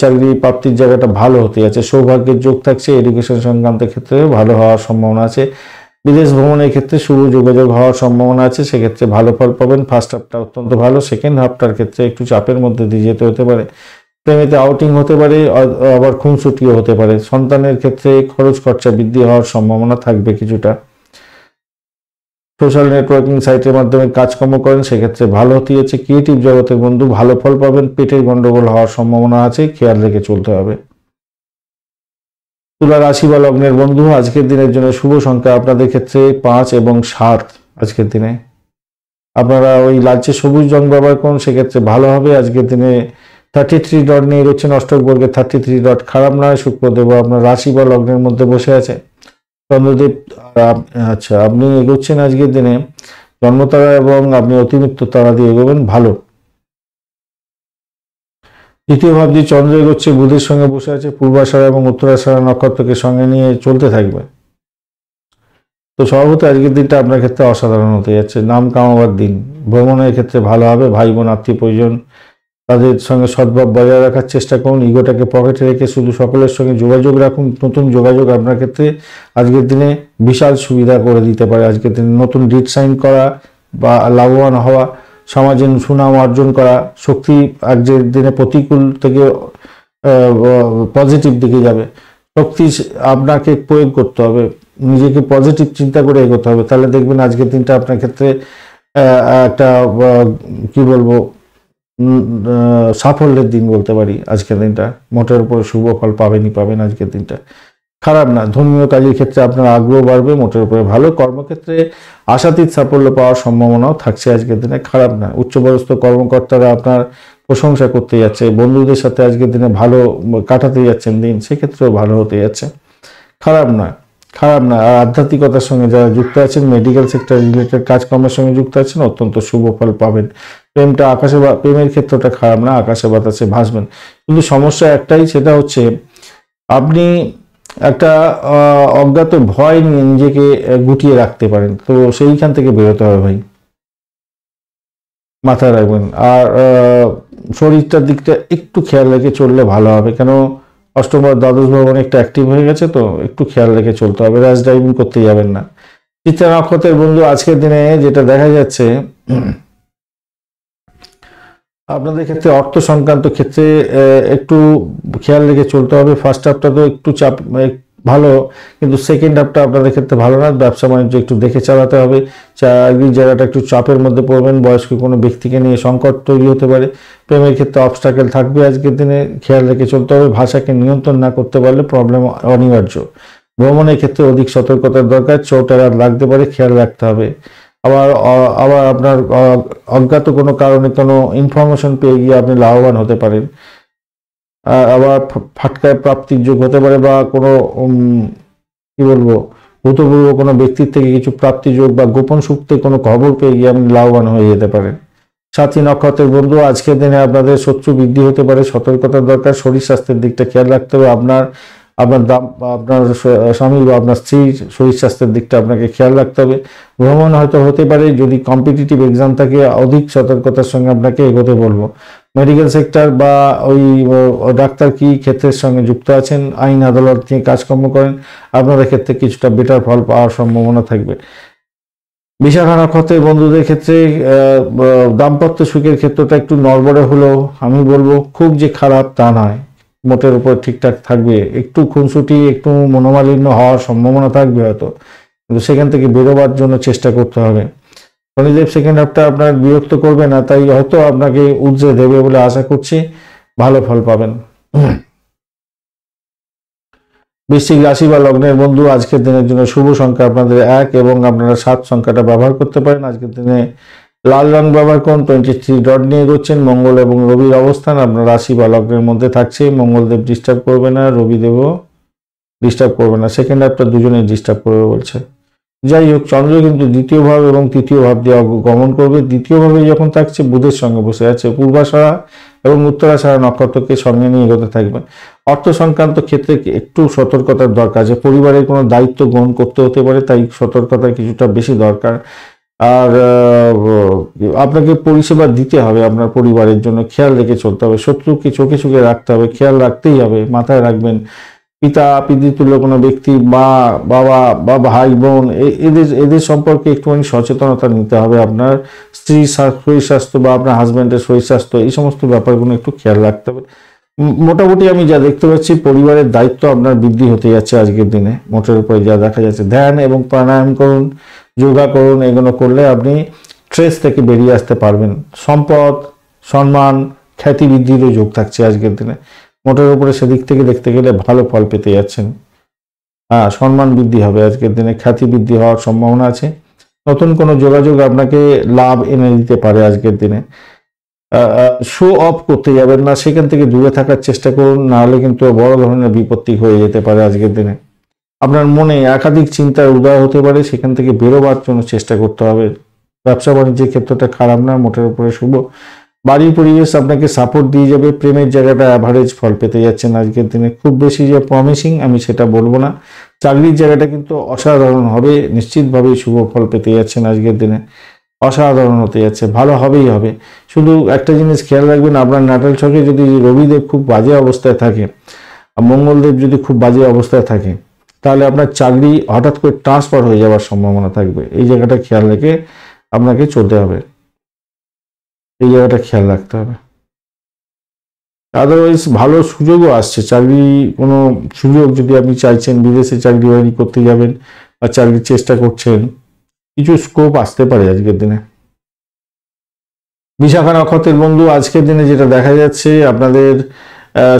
চাকরি প্রাপ্তির জায়গাটা ভালো হতে যাচ্ছে। সৌভাগ্যের যোগ থাকছে। এডুকেশন সংক্রান্ত ক্ষেত্রে ভালো হওয়ার সম্ভাবনা আছে। বিদেশ ভ্রমণের ক্ষেত্রে শুভ যোগাযোগ হওয়ার সম্ভাবনা আছে, সেক্ষেত্রে ভালো ফল পাবেন। ফার্স্ট হাফটা অত্যন্ত ভালো, সেকেন্ড হাফটার ক্ষেত্রে একটু চাপের মধ্যে দিয়ে যেতে হতে পারে। প্রেমেতে আউটিং হতে পারে, আবার খুনসুটিও হতে পারে। সন্তানের ক্ষেত্রে খরচ খরচা বৃদ্ধি হওয়ার সম্ভাবনা থাকবে কিছুটা। সোশ্যাল নেটওয়ার্কিং সাইটের মাধ্যমে কাজকর্ম করেন, সেক্ষেত্রে ভালো হতে যাচ্ছে। ক্রিয়েটিভ জগতের বন্ধু, ভালো ফল পাবেন। পেটের গন্ডগোল হওয়ার সম্ভাবনা আছে, খেয়াল রেখে চলতে হবে। তুলা রাশি বা লগ্নের বন্ধু, আজকের দিনের জন্য শুভ সংখ্যা আপনাদের ক্ষেত্রে 5 এবং 7। আজকের দিনে আপনারা ওই লালচে সবুজ রং ব্যবহার করুন, সেক্ষেত্রে ভালো হবে। আজকের দিনে 33 ডট নিয়ে রয়েছেন অষ্টক বর্গে। 33 ডট খারাপ নয়। শুক্রদেব আপনার রাশি বা লগ্নের মধ্যে বসে আছে। চন্দ্রদেব, আচ্ছা আপনি এগোচ্ছেন আজকের দিনে জন্মতারা এবং আপনি অতিরিক্ত তারা দিয়ে এগোবেন, ভালো। দ্বিতীয় ভাবছি চন্দ্র এগোচ্ছে, বুধের সঙ্গে বসে আছে। পূর্বাষাঢ়া এবং উত্তরাষাঢ়া নক্ষত্রকে সঙ্গে নিয়ে চলতে থাকবে। তো সর্বত আজকের দিনটা আপনার ক্ষেত্রে অসাধারণ হতে যাচ্ছে। নাম কামাবার দিন। ভ্রমণের ক্ষেত্রে ভালো হবে। ভাই বোন, আত্মীয় পরিজন, তাদের সঙ্গে সদ্ভাব বজায় রাখার চেষ্টা করুন। ইগোটাকে পকেটে রেখে শুধু সকলের সঙ্গে যোগাযোগ রাখুন। নতুন যোগাযোগ আপনার ক্ষেত্রে আজকের দিনে বিশাল সুবিধা করে দিতে পারে। আজকের দিনে নতুন ডিড সাইন করা বা লাভবান হওয়া, সমাজে সুনাম অর্জন করা, শক্তি আজকের দিনে প্রতিকূল থেকে পজিটিভ দিকে যাবে। শক্তি আপনাকে প্রয়োগ করতে হবে, নিজেকে পজিটিভ চিন্তা করে এগোতে হবে, তাহলে দেখবেন আজকের দিনটা আপনার ক্ষেত্রে একটা কি বলবো সাফল্যের দিন বলতে পারি। আজকের দিনটা মোটের উপর শুভ ফল পাবেন আজকের দিনটা। খারাপ না। ধর্মীয় কাজের ক্ষেত্রে আপনার আগ্রহ বাড়বে, মোটের উপরে ভালো। কর্মক্ষেত্রে আশাতীত সাফল্য পাওয়ার সম্ভাবনাও থাকছে আজকের দিনে, খারাপ না। উচ্চপদস্থ কর্মকর্তারা আপনার প্রশংসা করতে যাচ্ছে। বন্ধুদের সাথে আজকের দিনে ভালো কাটাতে যাচ্ছেন দিন, সেক্ষেত্রেও ভালো হতে যাচ্ছে, খারাপ না। আর আধ্যাত্মিকতার সঙ্গে যারা যুক্ত আছেন, মেডিকেল সেক্টর রিলেটেড কাজকর্মের সঙ্গে যুক্ত আছেন, অত্যন্ত শুভ ফল পাবেন। প্রেমের ক্ষেত্রটা খারাপ না, আকাশে বাতাসে ভাসবেন। কিন্তু সমস্যা একটাই, সেটা হচ্ছে আপনি একটা অজ্ঞাত ভয় নিয়ে নিজেকে গুটিয়ে রাখতে পারেন, তো সেইখান থেকে বেরোতে হবে ভাই, মাথায় রাখবেন। আর শরীরটার দিকটা একটু খেয়াল রেখে চললে ভালো হবে, কেন অষ্টম আর দ্বাদশ ভবন একটা অ্যাক্টিভ হয়ে গেছে, তো একটু খেয়াল রেখে চলতে হবে। র্যাশ ড্রাইভিং করতে যাবেন না। চিত্রা নক্ষত্রের বন্ধু, আজকের দিনে যেটা দেখা যাচ্ছে আপনাদের ক্ষেত্রে অর্থ সংক্রান্ত ক্ষেত্রে একটু খেয়াল রেখে চলতে হবে। ফার্স্ট হাফটা তো একটু চাপ ভালো, কিন্তু সেকেন্ড হাফটা আপনাদের ক্ষেত্রে ভালো না। ব্যবসা বাণিজ্য একটু দেখে চালাতে হবে। চাকরির জায়গাটা একটু চাপের মধ্যে পড়বেন। বয়স্ক কোনো ব্যক্তিকে নিয়ে সংকট তৈরি হতে পারে। প্রেমের ক্ষেত্রে অবস্টাকেল থাকবে আজকের দিনে, খেয়াল রেখে চলতে হবে। ভাষাকে নিয়ন্ত্রণ না করতে পারলে প্রবলেম অনিবার্য। ভ্রমণের ক্ষেত্রে অধিক সতর্কতার দরকার। চোট আঘাত লাগতে পারে, খেয়াল রাখতে হবে। আবার আপনার অজ্ঞাত কোনো কারণে কোনো ইনফরমেশন পেয়ে গিয়ে আপনি লাভবান হতে পারেন। আবার ফাটকায় প্রাপ্তির যোগ হতে পারে, বা কোনো কি বলবো ভূতপূর্ব কোনো ব্যক্তির থেকে কিছু প্রাপ্তি যোগ বা গোপন সূত্রে কোনো খবর পেয়ে গিয়ে আপনি লাভবান হয়ে যেতে পারেন। সাথী নক্ষত্রের বন্ধু, আজকের দিনে আপনাদের শত্রু বৃদ্ধি হতে পারে, সতর্কতার দরকার। শরীর স্বাস্থ্যের দিকটা খেয়াল রাখতে হবে। আপনার স্বামী বা আপনার স্ত্রীর শরীর স্বাস্থ্যের দিকটা আপনাকে খেয়াল রাখতে হবে। ভ্রমণ হয়তো হতে পারে, যদি কম্পিটিটিভ এক্সাম থাকে অধিক সতর্কতার সঙ্গে আপনাকে এগোতে বলবো। মেডিকেল সেক্টর বা ওই ডাক্তার কি ক্ষেত্রের সঙ্গে যুক্ত আছেন, আইন আদালত নিয়ে কাজকর্ম করেন, আপনাদের ক্ষেত্রে কিছুটা বেটার ফল পাওয়ার সম্ভাবনা থাকবে। বিশাখা নক্ষত্রের বন্ধুদের ক্ষেত্রে দাম্পত্য সুখের ক্ষেত্রটা একটু নড়বড়ে হলেও আমি বলবো খুব যে খারাপ তা নয়, মোটের উপর ঠিকঠাক থাকবে। একটু খুনসুটি, একটু মনোমালিন্য হওয়ার সম্ভাবনা থাকবে হয়তো, কিন্তু সেখান থেকে বেরোবার জন্য চেষ্টা করতে হবে। শনিদেব সেকেন্ড হাফটা আপনার বিরক্ত করবে না, তাই হয়তো আপনাকে উজ্জে দেবে বলে আশা করছি, ভালো ফল পাবেন। বৃশ্চিক রাশি বা লগ্নের বন্ধু, আজকের দিনের জন্য শুভ সংখ্যা আপনাদের 1 এবং আপনারা 7 সংখ্যাটা ব্যবহার করতে পারেন। আজকের দিনে লাল রং ব্যবহার করুন। 23 ডট নিয়ে এগোচ্ছেন। মঙ্গল এবং রবির অবস্থান আপনার রাশি বা লগ্নের মধ্যে থাকছে। মঙ্গলদেব ডিস্টার্ব করবে না, রবিদেবও ডিস্টার্ব করবে না, সেকেন্ড হাফটা দুজনেই ডিস্টার্ব করবে বলছে। যাই হোক, চন্দ্র কিন্তু দ্বিতীয় ভাব এবং তৃতীয় ভাব দিয়ে গমন করবে। দ্বিতীয় ভাবে যখন থাকছে বুধের সঙ্গে বসে আছে, পূর্বাষাঢ়া এবং উত্তরাষাঢ়া নক্ষত্রকে সঙ্গে নিয়ে এগোতে থাকবে। অর্থ সংক্রান্ত ক্ষেত্রে একটু সতর্কতার দরকার আছে, পরিবারের কোনো দায়িত্ব গ্রহণ করতে হতে পারে, তাই সতর্কতা কিছুটা বেশি দরকার। আর আপনাকে পরিষেবা দিতে হবে আপনার পরিবারের জন্য, খেয়াল রেখে চলতে হবে, শত্রুকে চোখে চোখে রাখতে হবে, খেয়াল রাখতেই হবে, মাথায় রাখবেন। পিতা পিতৃতুল্য কোনো ব্যক্তি, মা বাবা বা ভাই বোন, এদের সম্পর্কে একটুখানি সচেতনতা নিতে হবে। আপনার স্ত্রীর শরীর স্বাস্থ্য বা আপনার হাজব্যান্ডের শরীর স্বাস্থ্য, এই সমস্ত ব্যাপারগুলো একটু খেয়াল রাখতে হবে। মোটামুটি আমি যা দেখতে পাচ্ছি, পরিবারের দায়িত্ব আপনার বৃদ্ধি হতে যাচ্ছে আজকের দিনে, মোটের উপরে যা দেখা যাচ্ছে। ধ্যান এবং প্রাণায়াম করুন, যোগা করুন, এগুলো করলে আপনি স্ট্রেস থেকে বেরিয়ে আসতে পারবেন। সম্পদ, সম্মান, খ্যাতি বৃদ্ধিরও যোগ থাকছে আজকের দিনে। মোটের উপরে সেদিক থেকে দেখতে গেলে ভালো ফল পেতে যাচ্ছেন। সম্মান বৃদ্ধি হবে আজকের দিনে, খ্যাতি বৃদ্ধি হওয়ার সম্ভাবনা আছে। নতুন কোনো যোগাযোগ আপনাকে লাভ এনে দিতে পারে আজকের দিনে। শো অফ করতে যাবেন না, সেখান থেকে দূরে থাকার চেষ্টা করুন, নাহলে কিন্তু বড় ধরনের বিপত্তি হয়ে যেতে পারে আজকের দিনে। আপনার মনে একাধিক চিন্তার উদয় হতে পারে, সেখান থেকে বেরোবার জন্য চেষ্টা করতে হবে। ব্যবসা বাণিজ্যের ক্ষেত্রটা খারাপ না, মোটের উপরে শুভ। বাড়ির পরিবেশ আপনাকে সাপোর্ট দিয়ে যাবে। প্রেমের জায়গাটা অ্যাভারেজ ফল পেতে যাচ্ছেন আজকের দিনে, খুব বেশি যে প্রমিসিং আমি সেটা বলবো না। চাকরির জায়গাটা কিন্তু অসাধারণ হবে, নিশ্চিতভাবেই শুভ ফল পেতে যাচ্ছেন আজকের দিনে, অসাধারণ হতে যাচ্ছে, ভালো হবেই হবে। শুধু একটা জিনিস খেয়াল রাখবেন, আপনার নাটাল ছকে যদি রবিদেব খুব বাজে অবস্থায় থাকে, মঙ্গলদেব যদি খুব বাজে অবস্থায় থাকে, তাহলে আপনার চাকরি হঠাৎ করে ট্রান্সফার হয়ে যাওয়ার সম্ভাবনা থাকবে। এই জায়গাটা খেয়াল রেখে আপনাকে চলতে হবে, এই জায়গাটা খেয়াল রাখতে হবে। আদারওয়াইজ ভালো সুযোগও আসছে, চাকরি কোনো সুযোগ যদি আপনি চাইছেন, বিদেশে চাকরি বাকরি করতে যাবেন বা চাকরির চেষ্টা করছেন, কিছু স্কোপ আসতে পারে আজকের দিনে। বিশাখা নক্ষত্রের বন্ধু, আজকের দিনে যেটা দেখা যাচ্ছে, আপনাদের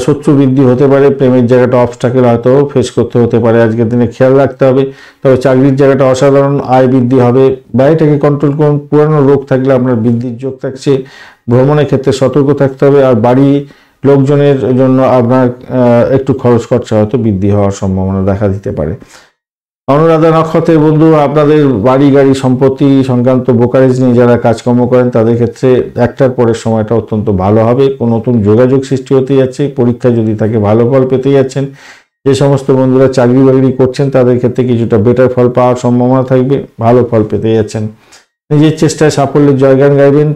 শত্রু বৃদ্ধি হতে পারে। প্রেমের জায়গাটা অবস্টাকেল হয়তো ফেস করতে হতে পারে আজকের দিনে, খেয়াল রাখতে হবে। তবে চাকরির জায়গাটা অসাধারণ, আয় বৃদ্ধি হবে। ব্যয়টাকে কন্ট্রোল করুন। পুরানো রোগ থাকলে আপনার বৃদ্ধির যোগ থাকছে। ভ্রমণের ক্ষেত্রে সতর্ক থাকতে হবে। আর বাড়ি লোকজনের জন্য আপনার একটু খরচ খরচা হয়তো বৃদ্ধি হওয়ার সম্ভাবনা দেখা দিতে পারে। অনুরাধা নক্ষত্রের বন্ধু, আপনাদের বাড়ি গাড়ি সম্পত্তি সংক্রান্ত ব্রোকারেজ নিয়ে যারা কাজকর্ম করেন, তাদের ক্ষেত্রে একটার পরের সময়টা অত্যন্ত ভালো হবে। কোনো নতুন যোগাযোগ সৃষ্টি হতে যাচ্ছে। পরীক্ষায় যদি থাকে ভালো ফল পেতে যাচ্ছেন। যে সমস্ত বন্ধুরা চাকরি বাকরি করছেন, তাদের ক্ষেত্রে কিছুটা বেটার ফল পাওয়ার সম্ভাবনা থাকবে, ভালো ফল পেতে যাচ্ছেন। নিজের চেষ্টায় সাফল্যের জয়গান গাইবেন।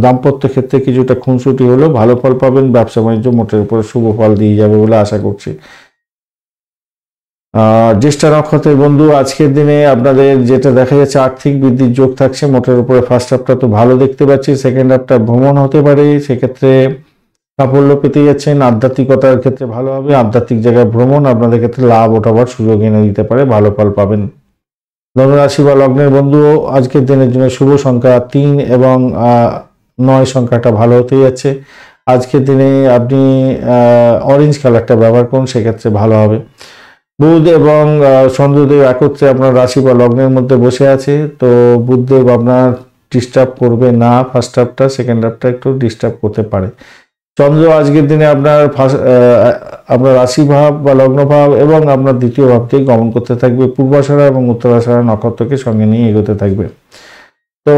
দাম্পত্য ক্ষেত্রে কিছুটা খুনসুটি হলেও ভালো ফল পাবেন। ব্যবসা বাণিজ্য মোটের উপরে শুভ ফল দিয়ে যাবে বলে আশা করছি। জ্যেষ্ঠা নক্ষত্রের বন্ধু, আজকের দিনে আপনাদের যেটা দেখা যাচ্ছে, আর্থিক বৃদ্ধির যোগ থাকছে। মোটের উপরে ফার্স্ট হাফটা তো ভালো দেখতে পাচ্ছি, সেকেন্ড হাফটা ভ্রমণ হতে পারে, সেক্ষেত্রে সাফল্য পেতে যাচ্ছেন। আধ্যাত্মিকতার ক্ষেত্রে ভালো হবে। আধ্যাত্মিক জায়গায় ভ্রমণ আপনাদের ক্ষেত্রে লাভ ওঠাবার সুযোগ এনে দিতে পারে, ভালো ফল পাবেন। ধনুরাশি বা লগ্নের বন্ধু, আজকের দিনের জন্য শুভ সংখ্যা 3 এবং 9 সংখ্যাটা ভালো হতে যাচ্ছে। আজকের দিনে আপনি অরেঞ্জ কালারটা ব্যবহার করুন, সেক্ষেত্রে ভালো হবে। বুধ এবং চন্দ্রদেব একত্রে আপনার রাশি বা লগ্নের মধ্যে বসে আছে, তো বুধদেব আপনার ডিস্টার্ব করবে না। ফার্স্ট হাফটা, সেকেন্ড হাফটা একটু ডিস্টার্ব করতে পারে। চন্দ্র আজকের দিনে আপনার রাশি ভাব বা লগ্ন ভাব এবং আপনার দ্বিতীয় ভাবকে গমন করতে থাকবে। পূর্বাষাঢ়া এবং উত্তরাষাঢ়া নক্ষত্রকে সঙ্গে নিয়ে এগোতে থাকবে। তো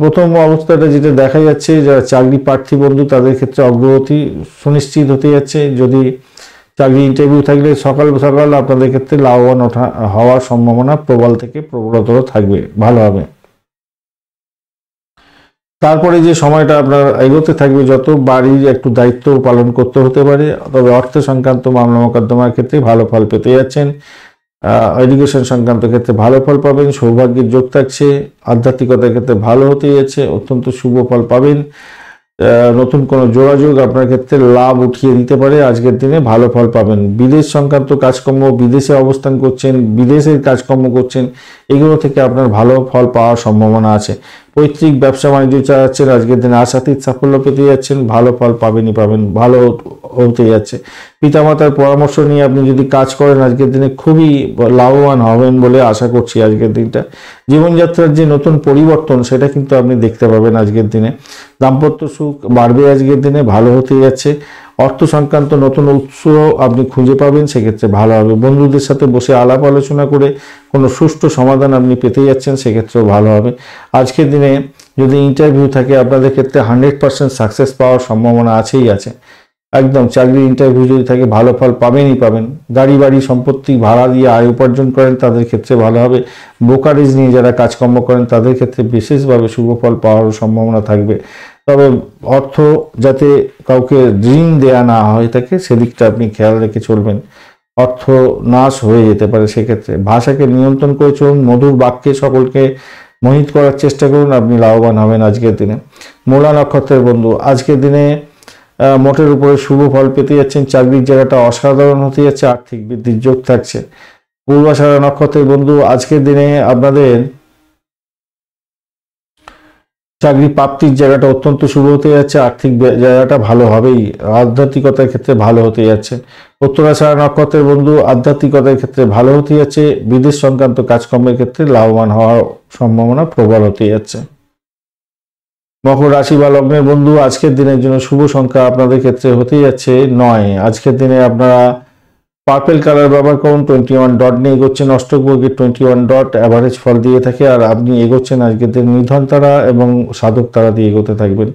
প্রথম অবস্থাটা যেটা দেখা যাচ্ছে, যারা চাকরি প্রার্থী বন্ধু, তাদের ক্ষেত্রে অগ্রগতি সুনিশ্চিত হতে যাচ্ছে। যদি চাকরি ইন্টারভিউ থাকলে সকাল সকাল আপনাদের ক্ষেত্রে লাভবান হওয়ার সম্ভাবনা প্রবল থেকে প্রবলতর থাকবে, ভালো হবে। তারপরে যে সময়টা আপনার এগোতে থাকবে, যত বাড়ির একটু দায়িত্ব পালন করতে হতে পারে। তবে অর্থ সংক্রান্ত মামলা মোকদ্দমার ক্ষেত্রে ভালো ফল পেতে যাচ্ছেন। এডুকেশন সংক্রান্ত ক্ষেত্রে ভালো ফল পাবেন, সৌভাগ্যের যোগ থাকছে, আধ্যাত্মিকতার ক্ষেত্রে ভালো হতেই যাচ্ছে, অত্যন্ত শুভ ফল পাবেন। নতুন কোনো যোগাযোগ আপনার ক্ষেত্রে লাভ উঠিয়ে দিতে পারে, আজকের দিনে ভালো ফল পাবেন। বিদেশ সংক্রান্ত কাজকর্ম, বিদেশে অবস্থান করছেন, বিদেশের কাজকর্ম করছেন, এগুলো থেকে আপনার ভালো ফল পাওয়ার সম্ভাবনা আছে। পৈতৃক ব্যবসা বাণিজ্য চালাচ্ছেন, আজকের দিনে আশাতীত সাফল্য পেতে যাচ্ছেন, ভালো ফল পাবেনই পাবেন, ভালো হতে যাচ্ছে। পিতামাতার পরামর্শ নিয়ে আপনি যদি কাজ করেন আজকের দিনে খুবই লাভবান হবেন বলে আশা করছি। আজকের দিনটা জীবনযাত্রার যে নতুন পরিবর্তন সেটা কিন্তু আপনি দেখতে পাবেন আজকের দিনে। দাম্পত্য সুখ বাড়বে আজকের দিনে, ভালো হতে যাচ্ছে। অর্থ সংক্রান্ত নতুন উৎস আপনি খুঁজে পাবেন, সেক্ষেত্রে ভালো হবে। বন্ধুদের সাথে বসে আলাপ আলোচনা করে কোনো সুষ্ঠু সমাধান আপনি পেতে যাচ্ছেন, সেক্ষেত্রেও ভালো হবে। আজকের দিনে যদি ইন্টারভিউ থাকে আপনাদের ক্ষেত্রে 100% সাকসেস পাওয়ার সম্ভাবনা আছেই আছে। একদম চাকরির ইন্টারভিউ যদি থাকে ভালো ফল পাবেনই পাবেন। গাড়ি বাড়ি সম্পত্তি ভাড়া দিয়ে আয় উপার্জন করেন তাদের ক্ষেত্রে ভালো হবে। ব্রোকারেজ নিয়ে যারা কাজকর্ম করেন তাদের ক্ষেত্রে বিশেষভাবে শুভ ফল পাওয়ার সম্ভাবনা থাকবে। তবে অর্থ যাতে কাউকে ঋণ দেয়া না হয়ে থাকে সেদিকটা আপনি খেয়াল রেখে চলবেন, অর্থ নাশ হয়ে যেতে পারে। সেক্ষেত্রে ভাষাকে নিয়ন্ত্রণ করে চলুন, মধুর বাক্যে সকলকে মোহিত করার চেষ্টা করুন, আপনি লাভবান হবেন আজকের দিনে। মূলা নক্ষত্রের বন্ধু আজকের দিনে মোটের উপরে শুভ ফল পেতে যাচ্ছেন, চাকরির জায়গাটা অসাধারণ হতে যাচ্ছে, আর্থিক বৃদ্ধির যোগ থাকছে। পূর্বাষাঢ়া নক্ষত্রের বন্ধু আজকের দিনে আপনাদের চাকরি প্রাপ্তির জায়গাটা অত্যন্ত শুভ হতে যাচ্ছে, আর্থিক জায়গাটা ভালো হবেই, আধ্যাত্মিকতার ক্ষেত্রে ভালো হতে যাচ্ছে। উত্তরাষাঢ়া নক্ষত্রের বন্ধু আধ্যাত্মিকতার ক্ষেত্রে ভালো হতে যাচ্ছে, বিদেশ সংক্রান্ত কাজকর্মের ক্ষেত্রে লাভবান হওয়ার সম্ভাবনা প্রবল হতে যাচ্ছে। মকর রাশি বা লগ্নের বন্ধু আজকের দিনের জন্য শুভ সংখ্যা আপনাদের ক্ষেত্রে হতে যাচ্ছে 9। আজকের দিনে আপনারা পার্পেল কালার ব্যবহার করুন, 21 ডট নিয়ে এগোচ্ছেন। অষ্টকবর্গের 21 ডট অ্যাভারেজ ফল দিয়ে থাকে, আর আপনি এগোচ্ছেন আজকের দিন নিধন তারা এবং সাধক তারা দিয়ে এগোতে থাকবেন।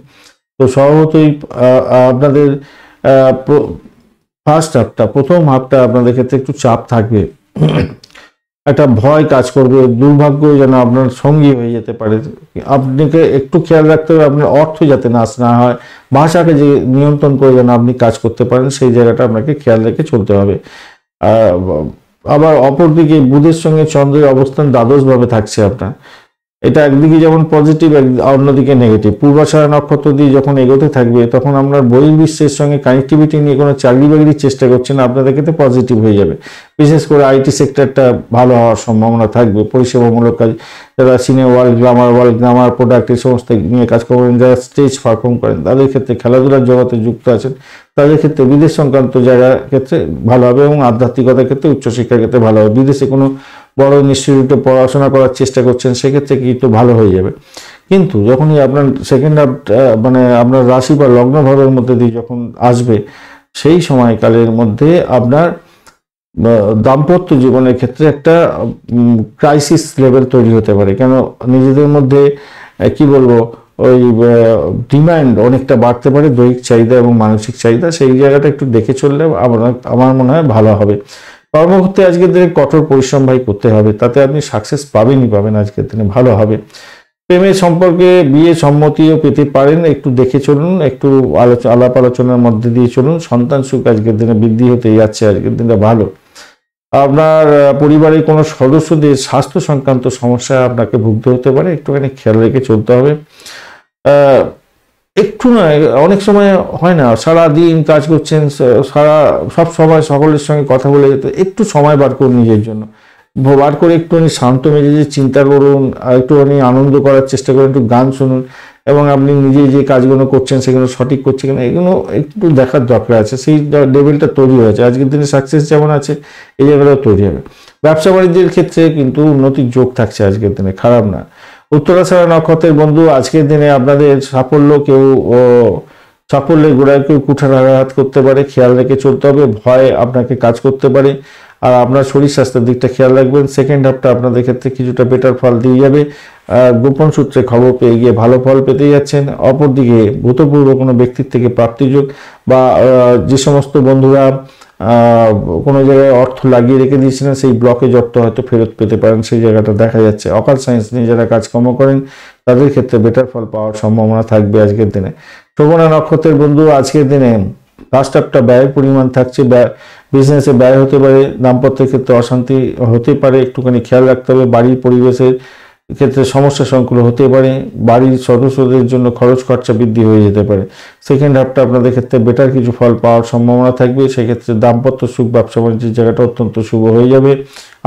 তো স্বভাবতই আপনাদের প্রথম হাফটা আপনাদের ক্ষেত্রে একটু চাপ থাকবে, একটা ভয় কাজ করবে, দুর্ভাগ্য যেন আপনার সঙ্গী হয়ে যেতে পারে। আপনাকে একটু খেয়াল রাখতে হবে আপনার অর্থ যাতে নাশ না হয়, ভাষাকে যে নিয়ন্ত্রণ করে যেন আপনি কাজ করতে পারেন সেই জায়গাটা আপনাকে খেয়াল রেখে চলতে হবে। আবার অপরদিকে বুধের সঙ্গে চন্দ্রের অবস্থান দ্বাদশভাবে থাকছে আপনার, এটা একদিকে যেমন পজিটিভ, অন্যদিকে নেগেটিভ। পূর্বাষাঢ়া নক্ষত্র দিয়ে যখন এগোতে থাকবে তখন আপনার বহির্বিশ্বের সঙ্গে কানেক্টিভিটি নিয়ে কোনো চাকরি বাকরির চেষ্টা করছেন আপনাদের ক্ষেত্রে পজিটিভ হয়ে যাবে। বিশেষ করে আইটি সেক্টরটা ভালো হওয়ার সম্ভাবনা থাকবে। পরিষেবামূলক কাজ, যারা সিনে ওয়ার্ল্ড গ্রামার প্রোডাক্ট এই সমস্ত নিয়ে কাজ করেন, যারা স্টেজ পারফর্ম করেন তাদের ক্ষেত্রে, খেলাধুলার জগতে যুক্ত আছেন তাদের ক্ষেত্রে বিদেশ সংক্রান্ত জায়গার ক্ষেত্রে ভালো হবে, এবং আধ্যাত্মিকতার ক্ষেত্রে উচ্চশিক্ষার ক্ষেত্রে ভালো হবে। বিদেশে কোনো বড় ইনস্টিটিউটে পড়াশোনা করার চেষ্টা করছেন সেক্ষেত্রে কিন্তু ভালো হয়ে যাবে। কিন্তু যখনই আপনার সেকেন্ড হাফ মানে আপনার রাশি বা লগ্ন ভাবের মধ্যে দিয়ে যখন আসবে সেই সময়কালের মধ্যে আপনার দাম্পত্য জীবনের ক্ষেত্রে একটা ক্রাইসিস লেভেল তৈরি হতে পারে। কেন নিজেদের মধ্যে কি বলবো ওই ডিমান্ড অনেকটা বাড়তে পারে, দৈহিক চাহিদা এবং মানসিক চাহিদা, সেই জায়গাটা একটু দেখে চললে আমার মনে হয় ভালো হবে। কর্মক্ষেত্রে আজকের দিনে কঠোর পরিশ্রম ভাই করতে হবে, তাতে আপনি সাকসেস পাবেনই পাবেন, আজকের দিনে ভালো হবে। প্রেমের সম্পর্কে বিয়ে সম্মতিও পেতে পারেন, একটু দেখে চলুন, একটু আলাপ আলোচনার মধ্যে দিয়ে চলুন। সন্তান সুখ আজকের দিনে বৃদ্ধি হতে যাচ্ছে, আজকের দিনটা ভালো। আপনার পরিবারের কোনো সদস্যদের স্বাস্থ্য সংক্রান্ত সমস্যা আপনাকে ভুগতে হতে পারে, একটুখানি খেয়াল রেখে চলতে হবে। একটু নয়, অনেক সময় হয় না সারা দিন কাজ করছেন, সব সময় সকলের সঙ্গে কথা বলে যেতে, একটু সময় বার করুন নিজের জন্য, বার করে একটুখানি শান্ত মেজাজে চিন্তা করুন, আর একটুখানি আনন্দ করার চেষ্টা করুন, একটু গান শুনুন, এবং আপনি নিজে যে কাজগুলো করছেন সেগুলো সঠিক করছে কিনা এগুলো একটু দেখার দরকার আছে। সেই লেভেলটা তৈরি হয়েছে, আজকের দিনে সাকসেস যেমন আছে এই জায়গাটাও তৈরি হবে। ব্যবসা বাণিজ্যের ক্ষেত্রে কিন্তু উন্নতির যোগ থাকছে আজকের দিনে, খারাপ না। উত্তরাষাঢ়া নক্ষত্রের বন্ধু আজকের দিনে আপনাদের সাফল্যের গোড়ায় কেউ কুঠারাঘাত করতে পারে, খেয়াল রেখে চলতে হবে। ভয় আপনাকে কাজ করতে পারে, আর আপনার শরীর স্বাস্থ্যের দিকটা খেয়াল রাখবেন। সেকেন্ড হাফটা আপনাদের ক্ষেত্রে কিছুটা বেটার ফল দিয়ে যাবে, গোপন সূত্রে খবর পেয়ে গিয়ে ভালো ফল পেতে যাচ্ছেন। অপরদিকে ভূতপূর্ব কোনো ব্যক্তির থেকে প্রাপ্তিযোগ, বা যে সমস্ত বন্ধুরা কোনো জায়গায় অর্থ লাগিয়ে রেখে দিয়েছিলেন সেই ব্লকেজ অর্থ হয়তো ফেরত পেতে পারেন, সেই জায়গাটা দেখা যাচ্ছে। অকাল সায়েন্স নিয়ে যারা কাজকর্ম করেন তাদের ক্ষেত্রে বেটার ফল পাওয়ার সম্ভাবনা থাকবে আজকের দিনে। শ্রবণা নক্ষত্রের বন্ধু আজকের দিনে ফার্স্ট হাফটা ব্যয়ের পরিমাণ থাকছে, বিজনেসে ব্যয় হতে পারে, দাম্পত্যের ক্ষেত্রে অশান্তি হতে পারে, একটুখানি খেয়াল রাখতে হবে। বাড়ির পরিবেশের ক্ষেত্রে সমস্যা সংকুল হতে পারে, বাড়ির সদস্যদের জন্য খরচ খরচা বৃদ্ধি হয়ে যেতে পারে। সেকেন্ড হাফটা আপনাদের ক্ষেত্রে বেটার কিছু ফল পাওয়ার সম্ভাবনা থাকবে, সেক্ষেত্রে দাম্পত্য সুখ, ব্যবসা বাণিজ্যের জায়গাটা অত্যন্ত শুভ হয়ে যাবে,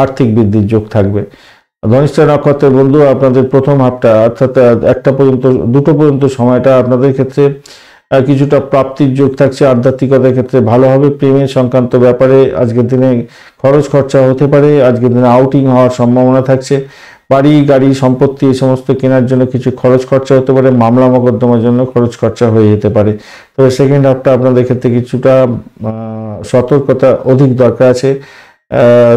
আর্থিক বৃদ্ধির যোগ থাকবে। ধনিষ্ঠা নক্ষত্রের বন্ধু, আপনাদের প্রথম হাফটা অর্থাৎ দুটো পর্যন্ত সময়টা আপনাদের ক্ষেত্রে কিছুটা প্রাপ্তির যোগ থাকছে, আধ্যাত্মিকতার ক্ষেত্রে ভালো হবে। প্রেমের সংক্রান্ত ব্যাপারে আজকের দিনে খরচ খরচা হতে পারে, আজকের দিনে আউটিং হওয়ার সম্ভাবনা থাকছে। বাড়ি গাড়ি সম্পত্তি এই সমস্ত কেনার জন্য কিছু খরচ খরচা হতে পারে, মামলা মোকদ্দমার জন্য খরচ খরচা হয়ে যেতে পারে। তবে সেকেন্ড হাফটা আপনাদের ক্ষেত্রে কিছুটা সতর্কতা অধিক দরকার আছে।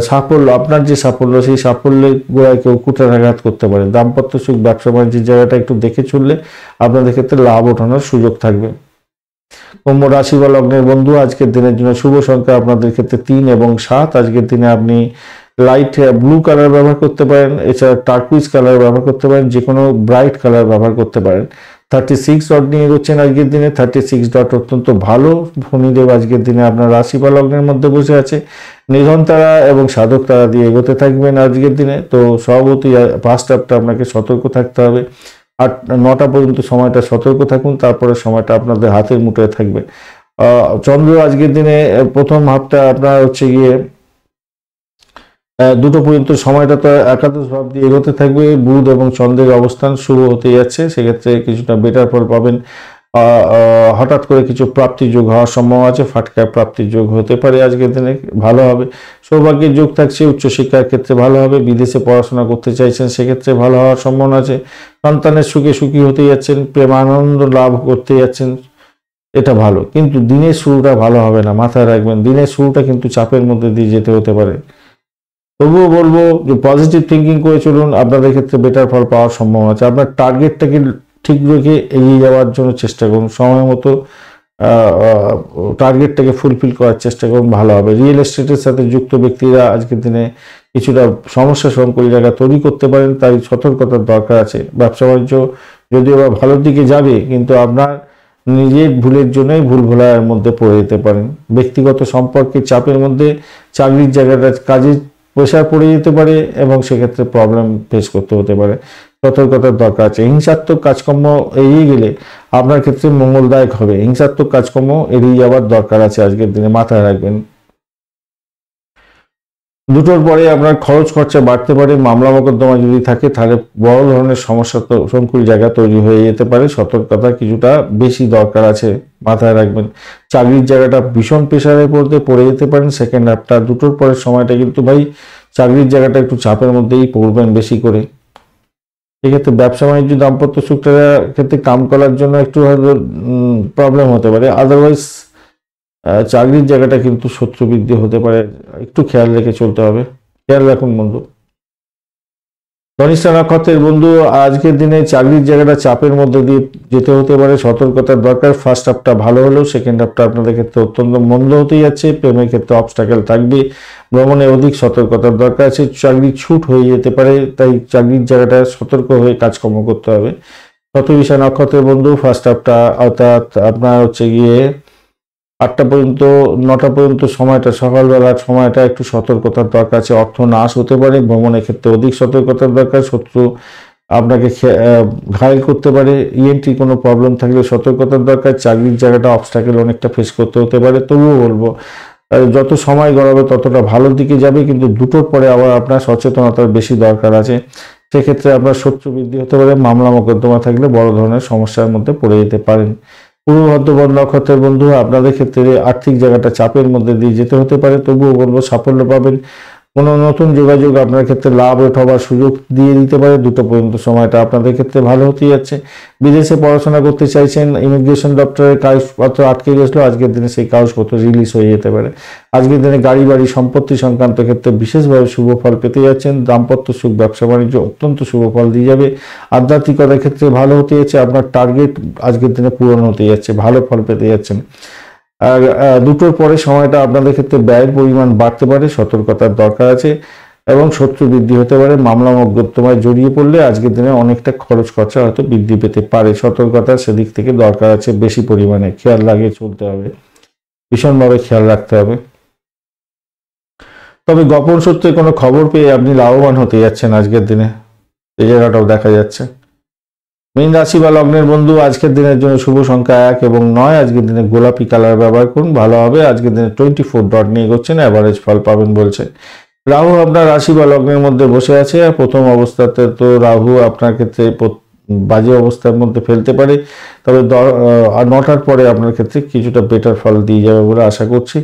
সাফল্য, আপনার যে সাফল্য, সেই সাফল্যের গোড়ায় কেউ কুঠারাঘাত করতে পারে। দাম্পত্য সুখ, ব্যবসা বাণিজ্যের জায়গাটা একটু দেখে চললে আপনাদের ক্ষেত্রে লাভ ওঠানোর সুযোগ থাকবে। কুম্ভ রাশি বা লগ্নের বন্ধু, আজকের দিনের জন্য শুভ সংখ্যা আপনাদের ক্ষেত্রে 3 এবং 7। আজকের দিনে আপনি লাইট ব্লু কালার ব্যবহার করতে পারেন, এছাড়া টার্কুইজ কালার ব্যবহার করতে পারেন, যে কোনো ব্রাইট কালার ব্যবহার করতে পারেন। 36 ডট নিয়ে এগোচ্ছেন আজকের দিনে। 36 ডট অত্যন্ত ভালো। শনিদেব আজকের দিনে আপনার রাশি বা লগ্নের মধ্যে বসে আছে, নিধন তারা এবং সাধক তারা দিয়ে এগোতে থাকবেন আজকের দিনে। তো স্বভাবতই ফার্স্ট হাফটা আপনাকে সতর্ক থাকতে হবে। 9টা পর্যন্ত সময়টা সতর্ক থাকুন, তারপরে সময়টা আপনাদের হাতের মুঠোয় থাকবে। চন্দ্র আজকের দিনে প্রথম হাফটা আপনার হচ্ছে গিয়ে 2টো পর্যন্ত সময়টা তো একাদশ ভাব দিয়ে এগোতে থাকবে। বুধ এবং চন্দ্রের অবস্থান শুভ হতে যাচ্ছে, সেক্ষেত্রে কিছুটা বেটার ফল পাবেন। হঠাৎ করে কিছু প্রাপ্তি যোগ হওয়ার সম্ভাবনা আছে, ফাটকা প্রাপ্তির যোগ হতে পারে আজকের দিনে, ভালো হবে। সৌভাগ্যের যোগ থাকছে, উচ্চশিক্ষার ক্ষেত্রে ভালো হবে। বিদেশে পড়াশোনা করতে চাইছেন, সেক্ষেত্রে ভালো হওয়ার সম্ভাবনা আছে। সন্তানের সুখে সুখী হতে যাচ্ছেন, প্রেমানন্দ লাভ করতে যাচ্ছেন, এটা ভালো। কিন্তু দিনের শুরুটা ভালো হবে না, মাথায় রাখবেন। দিনের শুরুটা কিন্তু চাপের মধ্যে দিয়ে যেতে হতে পারে। তবুও বলবো যে পজিটিভ থিঙ্কিং করে চলুন, আপনাদের ক্ষেত্রে বেটার ফল পাওয়ার সম্ভাবনা আছে। আপনার টার্গেটটাকে ঠিক রেখে এগিয়ে যাওয়ার জন্য চেষ্টা করুন, সময় মতো টার্গেটটাকে ফুলফিল করার চেষ্টা করুন, ভালো হবে। রিয়েল এস্টেটের সাথে যুক্ত ব্যক্তিরা আজকের দিনে কিছুটা সমস্যা সংকুল জায়গা তৈরি করতে পারেন, তাই সতর্কতার দরকার আছে। ব্যবসা বাণিজ্য যদিও বা ভালোর দিকে যাবে, কিন্তু আপনার নিজের ভুলের জন্যই ভুল ভোলার মধ্যে পড়ে যেতে পারেন। ব্যক্তিগত সম্পর্কের চাপের মধ্যে চাকরির জায়গাটা কাজে প্রেশার পড়ে যেতে পারে এবং সেক্ষেত্রে প্রবলেম ফেস করতে হতে পারে। সতর্কতার দরকার আছে। হিংসাত্মক কাজকর্ম এড়িয়ে গেলে আপনার ক্ষেত্রে মঙ্গলদায়ক হবে। হিংসাত্মক কাজকর্ম এড়িয়ে যাওয়ার দরকার আছে আজকের দিনে, মাথায় রাখবেন। 2টোর পরে আপনার খরচ খরচা বাড়তে পারে। মামলা মোকদ্দমা যদি থাকে তাহলে বড় ধরনের সমস্যা সংকুল জায়গা তৈরি হয়ে যেতে পারে। সতর্কতা কিছুটা বেশি দরকার আছে, মাথায় রাখবেন। চাকরির জায়গাটা ভীষণ প্রেশারের মধ্যে পড়ে যেতে পারেন সেকেন্ড হাফটা। 2টোর পরের সময়টা কিন্তু ভাই চাকরির জায়গাটা একটু চাপের মধ্যেই পড়বেন বেশি করে। সেক্ষেত্রে ব্যবসা বাণিজ্য, দাম্পত্য সুখটার ক্ষেত্রে কাম করার জন্য একটু হয়তো প্রবলেম হতে পারে। আদারওয়াইজ চাকরির জায়গাটা কিন্তু শত্রু বৃদ্ধি হতে পারে, একটু খেয়াল রেখে চলতে হবে। খেয়াল রাখুন বন্ধু। ধনিষ্ঠা নক্ষত্রের বন্ধু, আজকের দিনে চাকরির জায়গাটা চাপের মধ্যে দিয়ে যেতে হতে পারে, সতর্কতার দরকার। ফার্স্ট হাফটা ভালো হলেও সেকেন্ড হাফটা আপনাদের ক্ষেত্রে অত্যন্ত মন্দ হতে যাচ্ছে। প্রেমের ক্ষেত্রে অবস্টাকেল থাকবে, ভ্রমণে অধিক সতর্কতার দরকার আছে। চাকরি ছুট হয়ে যেতে পারে, তাই চাকরির জায়গাটা সতর্ক হয়ে কাজকর্ম করতে হবে। শতবিশা নক্ষত্রের বন্ধু, ফার্স্ট হাফটা অর্থাৎ আপনার হচ্ছে গিয়ে 8টা পর্যন্ত 9টা পর্যন্ত সময়টা, সকালবেলার সময়টা একটু সতর্কতার দরকার আছে। অর্থ নাশ হতে পারে, ভ্রমণের ক্ষেত্রে অধিক সতর্কতার দরকার। শত্রু আপনাকে ঘায়েল করতে পারে, ইএনটি কোনো প্রবলেম থাকলে সতর্কতার দরকার। চাকরির জায়গাটা অবস্টাকেল অনেকটা ফেস করতে হতে পারে। তবুও বলবো যত সময় গড়াবে ততটা ভালোর দিকে যাবে, কিন্তু 2টোর পরে আবার আপনার সচেতনতার বেশি দরকার আছে। সেক্ষেত্রে আপনার শত্রু বৃদ্ধি হতে পারে, মামলা মোকদ্দমা থাকলে বড় ধরনের সমস্যার মধ্যে পড়ে যেতে পারেন। পূর্ব বর্ধমান নক্ষত্রের বন্ধু, আপনাদের ক্ষেত্রে আর্থিক জায়গাটা চাপের মধ্যে দিয়ে যেতে হতে পারে। তবুও বলবো সাফল্য পাবেন। কোনো নতুন যোগাযোগ আপনার ক্ষেত্রে লাভ হবার সুযোগ দিয়ে দিতে পারে। 2টো পর্যন্ত সময়টা আপনাদের ক্ষেত্রে ভালো হতে যাচ্ছে। বিদেশে পড়াশোনা করতে চাইছেন, ইমিগ্রেশন দপ্তরের কাগজপত্র আটকে গেছিলো, আজকের দিনে সেই কাগজপত্র রিলিজ হয়ে যেতে পারে। আজকের দিনে গাড়ি বাড়ি সম্পত্তি সংক্রান্ত ক্ষেত্রে বিশেষভাবে শুভ ফল পেতে যাচ্ছেন। দাম্পত্য সুখ, ব্যবসা বাণিজ্য অত্যন্ত শুভ ফল দিয়ে যাবে। আধ্যাত্মিকতার ক্ষেত্রে ভালো হতে যাচ্ছে, আপনার টার্গেট আজকের দিনে পূরণ হতে যাচ্ছে, ভালো ফল পেতে যাচ্ছেন। আর 2টোর পরে সময়টা আপনাদের ক্ষেত্রে ব্যয়ের পরিমাণ বাড়তে পারে, সতর্কতার দরকার আছে। এবং শত্রু বৃদ্ধি হতে পারে। মামলা মোকদ্দমায় জড়িয়ে পড়লে আজকের দিনে অনেকটা খরচ খরচা হয়তো বৃদ্ধি পেতে পারে। সতর্কতা সেদিক থেকে দরকার আছে বেশি পরিমাণে, খেয়াল লাগিয়ে চলতে হবে, ভীষণভাবে খেয়াল রাখতে হবে। তবে গোপন সূত্রে কোনো খবর পেয়ে আপনি লাভবান হতে যাচ্ছেন আজকের দিনে, এই জায়গাটাও দেখা যাচ্ছে। মীন রাশি বা লগ্নের বন্ধু, আজকের দিনের জন্য শুভ সংখ্যা 1 এবং 9। আজকের দিনে গোলাপি কালার ব্যবহার করুন, ভালো হবে। আজকের দিনে 24 ডট নিয়ে এগোচ্ছেন, অ্যাভারেজ ফল পাবেন বলছে। রাহু আপনার রাশি বা লগ্নের মধ্যে বসে আছে, আর প্রথম অবস্থাতে তো রাহু আপনার ক্ষেত্রে বাজে অবস্থার মধ্যে ফেলতে পারে, তবে 9টার পরে আপনার ক্ষেত্রে কিছুটা বেটার ফল দিয়ে যাবে বলে আশা করছি।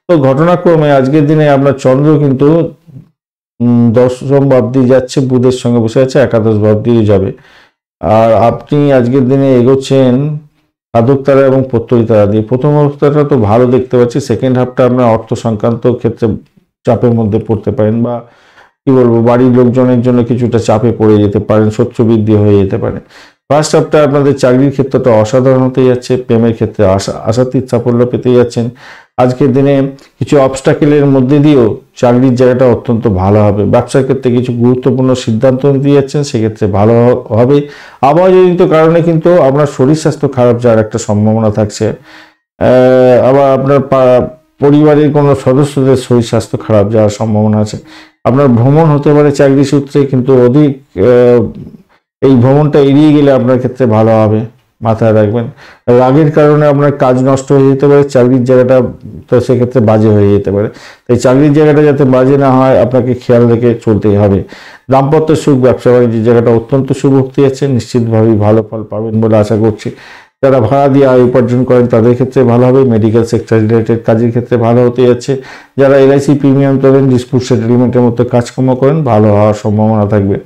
তো ঘটনাক্রমে আজকের দিনে আপনার চন্দ্র কিন্তু 10ম ভাব দিয়ে যাচ্ছে, বুধের সঙ্গে বসে আছে, একাদশ ভাব দিয়ে যাবে। আর আপনি আজকের দিনে এগোচ্ছেন সাধক তারা এবং প্রত্যয়ী তারা দিয়ে। প্রথম অবস্থাটা তো ভালো দেখতে পাচ্ছি, সেকেন্ড হাফটা আপনার অর্থ সংক্রান্ত ক্ষেত্রে চাপের মধ্যে পড়তে পারেন, বা কি বলবো, বাড়ির লোকজনের জন্য কিছুটা চাপে পড়ে যেতে পারেন, শত্রু বৃদ্ধি হয়ে যেতে পারে। ফার্স্ট হাফটা আপনাদের চাকরির ক্ষেত্রটা অসাধারণ হতে যাচ্ছে, প্রেমের ক্ষেত্রে আশাতীত সাফল্য পেতে যাচ্ছেন। আজকের দিনে কিছু অবস্টাকেলের মধ্যে দিয়েও চাকরির জায়গাটা অত্যন্ত ভালো হবে। ব্যবসার ক্ষেত্রে কিছু গুরুত্বপূর্ণ সিদ্ধান্ত নিতে যাচ্ছেন, সেক্ষেত্রে ভালো হবে। আবহাওয়াজনিত কারণে কিন্তু আপনার শরীর স্বাস্থ্য খারাপ যাওয়ার একটা সম্ভাবনা থাকছে। আবার আপনার পরিবারের কোনো সদস্যদের শরীর স্বাস্থ্য খারাপ যাওয়ার সম্ভাবনা আছে। আপনার ভ্রমণ হতে পারে চাকরি সূত্রে, কিন্তু অধিক এই ভ্রমণটা এড়িয়ে গেলে আপনার ক্ষেত্রে ভালো হবে, মাথায় রাখবেন। রাগের কারণে আপনার কাজ নষ্ট হয়ে যেতে পারে, চাকরির জায়গাটা তো সেক্ষেত্রে বাজে হয়ে যেতে পারে। তাই চাকরির জায়গাটা যাতে বাজে না হয় আপনাকে খেয়াল রেখে চলতেই হবে। দাম্পত্য সুখ, ব্যবসা বাণিজ্যের জায়গাটা অত্যন্ত শুভ হতে যাচ্ছে, নিশ্চিতভাবেই ভালো ফল পাবেন বলে আশা করছি। যারা ভাড়া দিয়ে আয় উপার্জন করেন তাদের ক্ষেত্রে ভালো হবে, মেডিকেল সেক্টর রিলেটেড কাজের ক্ষেত্রে ভালো হতে যাচ্ছে। যারা এলআইসি প্রিমিয়াম তোলেন, ডিসপুট সেটেলমেন্টের মতো কাজকর্ম করেন, ভালো হওয়ার সম্ভাবনা থাকবে।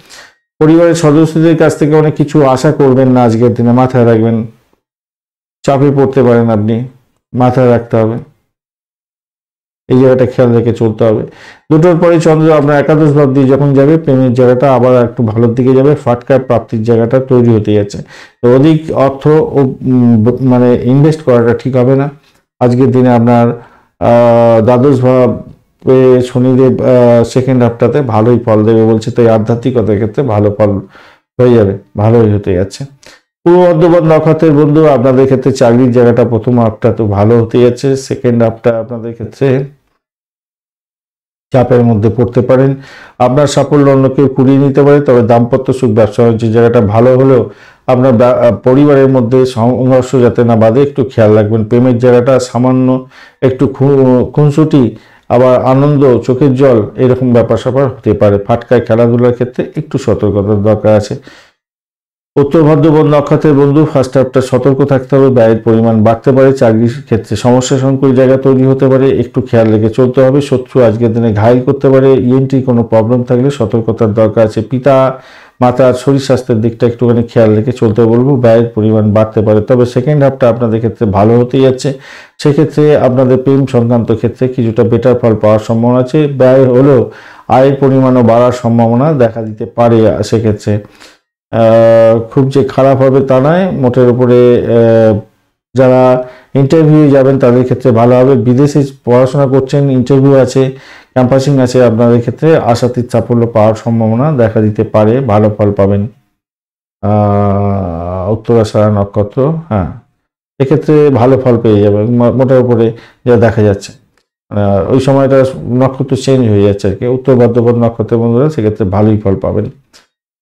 পরিবারের সদস্যদের কাছ থেকে অনেক কিছু আশা করবেন না আজকের দিনে, মাথায় রাখবেন। চাপে পড়তে পারেন আপনি, মাথায় রাখতে হবে, এই জায়গাটা খেয়াল রেখে চলতে হবে। 2টোর পরে চন্দ্র আপনার একাদশ ভাব দিয়ে যখন যাবে, প্রেমের জায়গাটা আবার একটু ভালোর দিকে যাবে, ফাটকার প্রাপ্তির জায়গাটা তৈরি হতে যাচ্ছে। তো অধিক অর্থ মানে ইনভেস্ট করাটা ঠিক হবে না। আজকের দিনে আপনার দ্বাদশ ভাব শনিদেব সেকেন্ড হাফটাতে ভালোই ফল দেবে বলছে, তাই আধ্যাত্মিকতার ক্ষেত্রে ভালো ফল হয়ে যাবে, ভালোই হতে যাচ্ছে। পূর্ব বর্ধমান নক্ষত্রের বন্ধু, আপনাদের ক্ষেত্রে চাকরির জায়গাটা প্রথম হাফটা তো ভালো হতে যাচ্ছে, সেকেন্ড হাফটা আপনাদের ক্ষেত্রে চাপের মধ্যে পড়তে পারেন। আপনার সাফল্য অন্য কেউ কুড়িয়ে নিতে পারে, তবে দাম্পত্য সুখ, ব্যবসা বাণিজ্যের জায়গাটা ভালো হলেও আপনার পরিবারের মধ্যে সংঘর্ষ যাতে না বাঁধে একটু খেয়াল রাখবেন। প্রেমের জায়গাটা সামান্য একটু খুনসুটি, আবার আনন্দ, চোখের জল, এরকম ব্যাপার স্যাপার হতে পারে। ফাটকায় খেলাধুলার ক্ষেত্রে একটু সতর্কতার দরকার আছে। উত্তর ভাদ্রপদ নক্ষত্রের বন্ধু, ফার্স্ট হাফটা সতর্ক থাকতে হবে, ব্যয়ের পরিমাণ বাড়তে পারে, চাকরির ক্ষেত্রে সমস্যা সংকুল জায়গা তৈরি হতে পারে, একটু খেয়াল রেখে চলতে হবে। শত্রু আজকের দিনে ঘায়েল করতে পারে, ইএনটি কোনো প্রবলেম থাকলে সতর্কতার দরকার আছে। পিতা মাতার শরীর স্বাস্থ্যের দিকটা একটুখানি খেয়াল রেখে চলতে বলবো, ব্যয়ের পরিমাণ বাড়তে পারে। তবে সেকেন্ড হাফটা আপনাদের ক্ষেত্রে ভালো হতে যাচ্ছে, সেক্ষেত্রে আপনাদের প্রেম সংক্রান্ত ক্ষেত্রে কিছুটা বেটার ফল পাওয়ার সম্ভাবনা আছে। ব্যয় হলেও আয়ের পরিমাণও বাড়ার সম্ভাবনা দেখা দিতে পারে, সেক্ষেত্রে খুব যে খারাপ হবে তা নয়। মোটের উপরে যারা ইন্টারভিউ যাবেন তাদের ক্ষেত্রে ভালো হবে। বিদেশে পড়াশোনা করছেন, ইন্টারভিউ আছে, ক্যাম্পাসিং আছে, আপনাদের ক্ষেত্রে আশাতীত সাফল্য পাওয়ার সম্ভাবনা দেখা দিতে পারে, ভালো ফল পাবেন। উত্তরাষাঢ়া নক্ষত্র, হ্যাঁ, এক্ষেত্রে ভালো ফল পেয়ে যাবে মোটের উপরে যা দেখা যাচ্ছে। ওই সময়টা নক্ষত্র চেঞ্জ হয়ে যাচ্ছে আর কি। উত্তর ভাদ্রপদ নক্ষত্রের বন্ধুরা সেক্ষেত্রে ভালোই ফল পাবেন।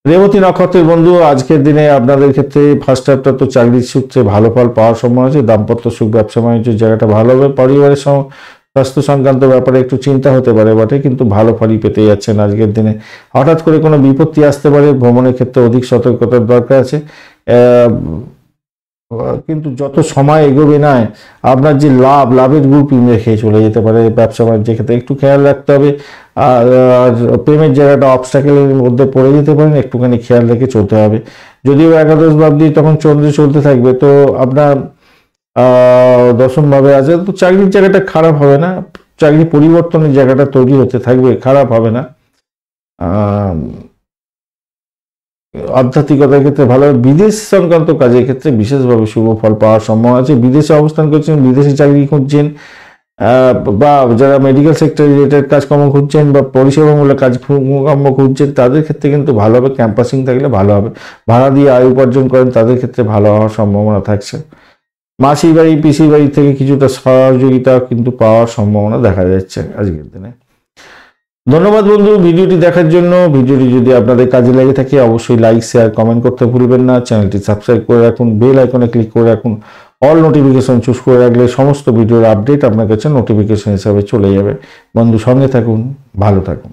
রেবতী নক্ষত্রের বন্ধু, আজকের দিনে আপনাদের ক্ষেত্রে ফার্স্ট হাফটা তো চাকরির সূত্রে ভালো ফল পাওয়ার সম্ভাবনা আছে, দাম্পত্য সুখ, ব্যবসা বাণিজ্যের জায়গাটা ভালো হবে। পরিবারের স্বাস্থ্য সংক্রান্ত ব্যাপারে একটু চিন্তা হতে পারে বটে, কিন্তু ভালো ফলই পেতে যাচ্ছেন আজকের দিনে। হঠাৎ করে কোনো বিপত্তি আসতে পারে, ভ্রমণের ক্ষেত্রে অধিক সতর্কতার দরকার আছে। কিন্তু যত সময় এগোবে না, আপনার যে লাভের গ্রুপ রেখে চলে যেতে পারে। ব্যবসা বাণিজ্যের ক্ষেত্রে একটু খেয়াল রাখতে হবে। আর প্রেমের জায়গাটা অবস্টাকেলের মধ্যে পড়ে যেতে পারেন, একটুখানি খেয়াল রেখে চলতে হবে। যদিও একাদশ ভাব দিয়ে তখন চন্দ্র চলতে থাকবে, তো আপনার 10ম ভাবে আছে, তো চাকরির জায়গাটা খারাপ হবে না, চাকরি পরিবর্তনের জায়গাটা তৈরি হতে থাকবে, খারাপ হবে না। আধ্যাত্মিকতার ক্ষেত্রে ভালো। বিদেশ সংক্রান্ত কাজের ক্ষেত্রে বিশেষভাবে শুভ ফল পাওয়ার সম্ভাবনা আছে। বিদেশে অবস্থান করছেন, বিদেশি চাকরি খুঁজছেন, বা যারা মেডিকেল সেক্টর রিলেটেড কাজকর্ম খুঁজছেন বা পরিষেবামূলক কাজকর্ম খুঁজছেন, তাদের ক্ষেত্রে কিন্তু ভালো হবে। ক্যাম্পাসিং থাকলে ভালো হবে। ভাড়া দিয়ে আয় উপার্জন করেন, তাদের ক্ষেত্রে ভালো হওয়ার সম্ভাবনা থাকছে। মাসির বাড়ি, পিসির বাড়ি থেকে কিছুটা সহযোগিতা কিন্তু পাওয়ার সম্ভাবনা দেখা যাচ্ছে আজকের দিনে। ধন্যবাদ বন্ধু ভিডিওটি দেখার জন্য। ভিডিওটি যদি আপনাদের কাজে লেগে থাকে অবশ্যই লাইক শেয়ার কমেন্ট করতে ভুলবেন না। চ্যানেলটি সাবস্ক্রাইব করে রাখুন, বেল আইকনে ক্লিক করে রাখুন। অল নোটিফিকেশন চুজ করে রাখলে সমস্ত ভিডিওর আপডেট আপনার কাছে নোটিফিকেশন হিসাবে চলে যাবে। বন্ধু সঙ্গে থাকুন, ভালো থাকুন।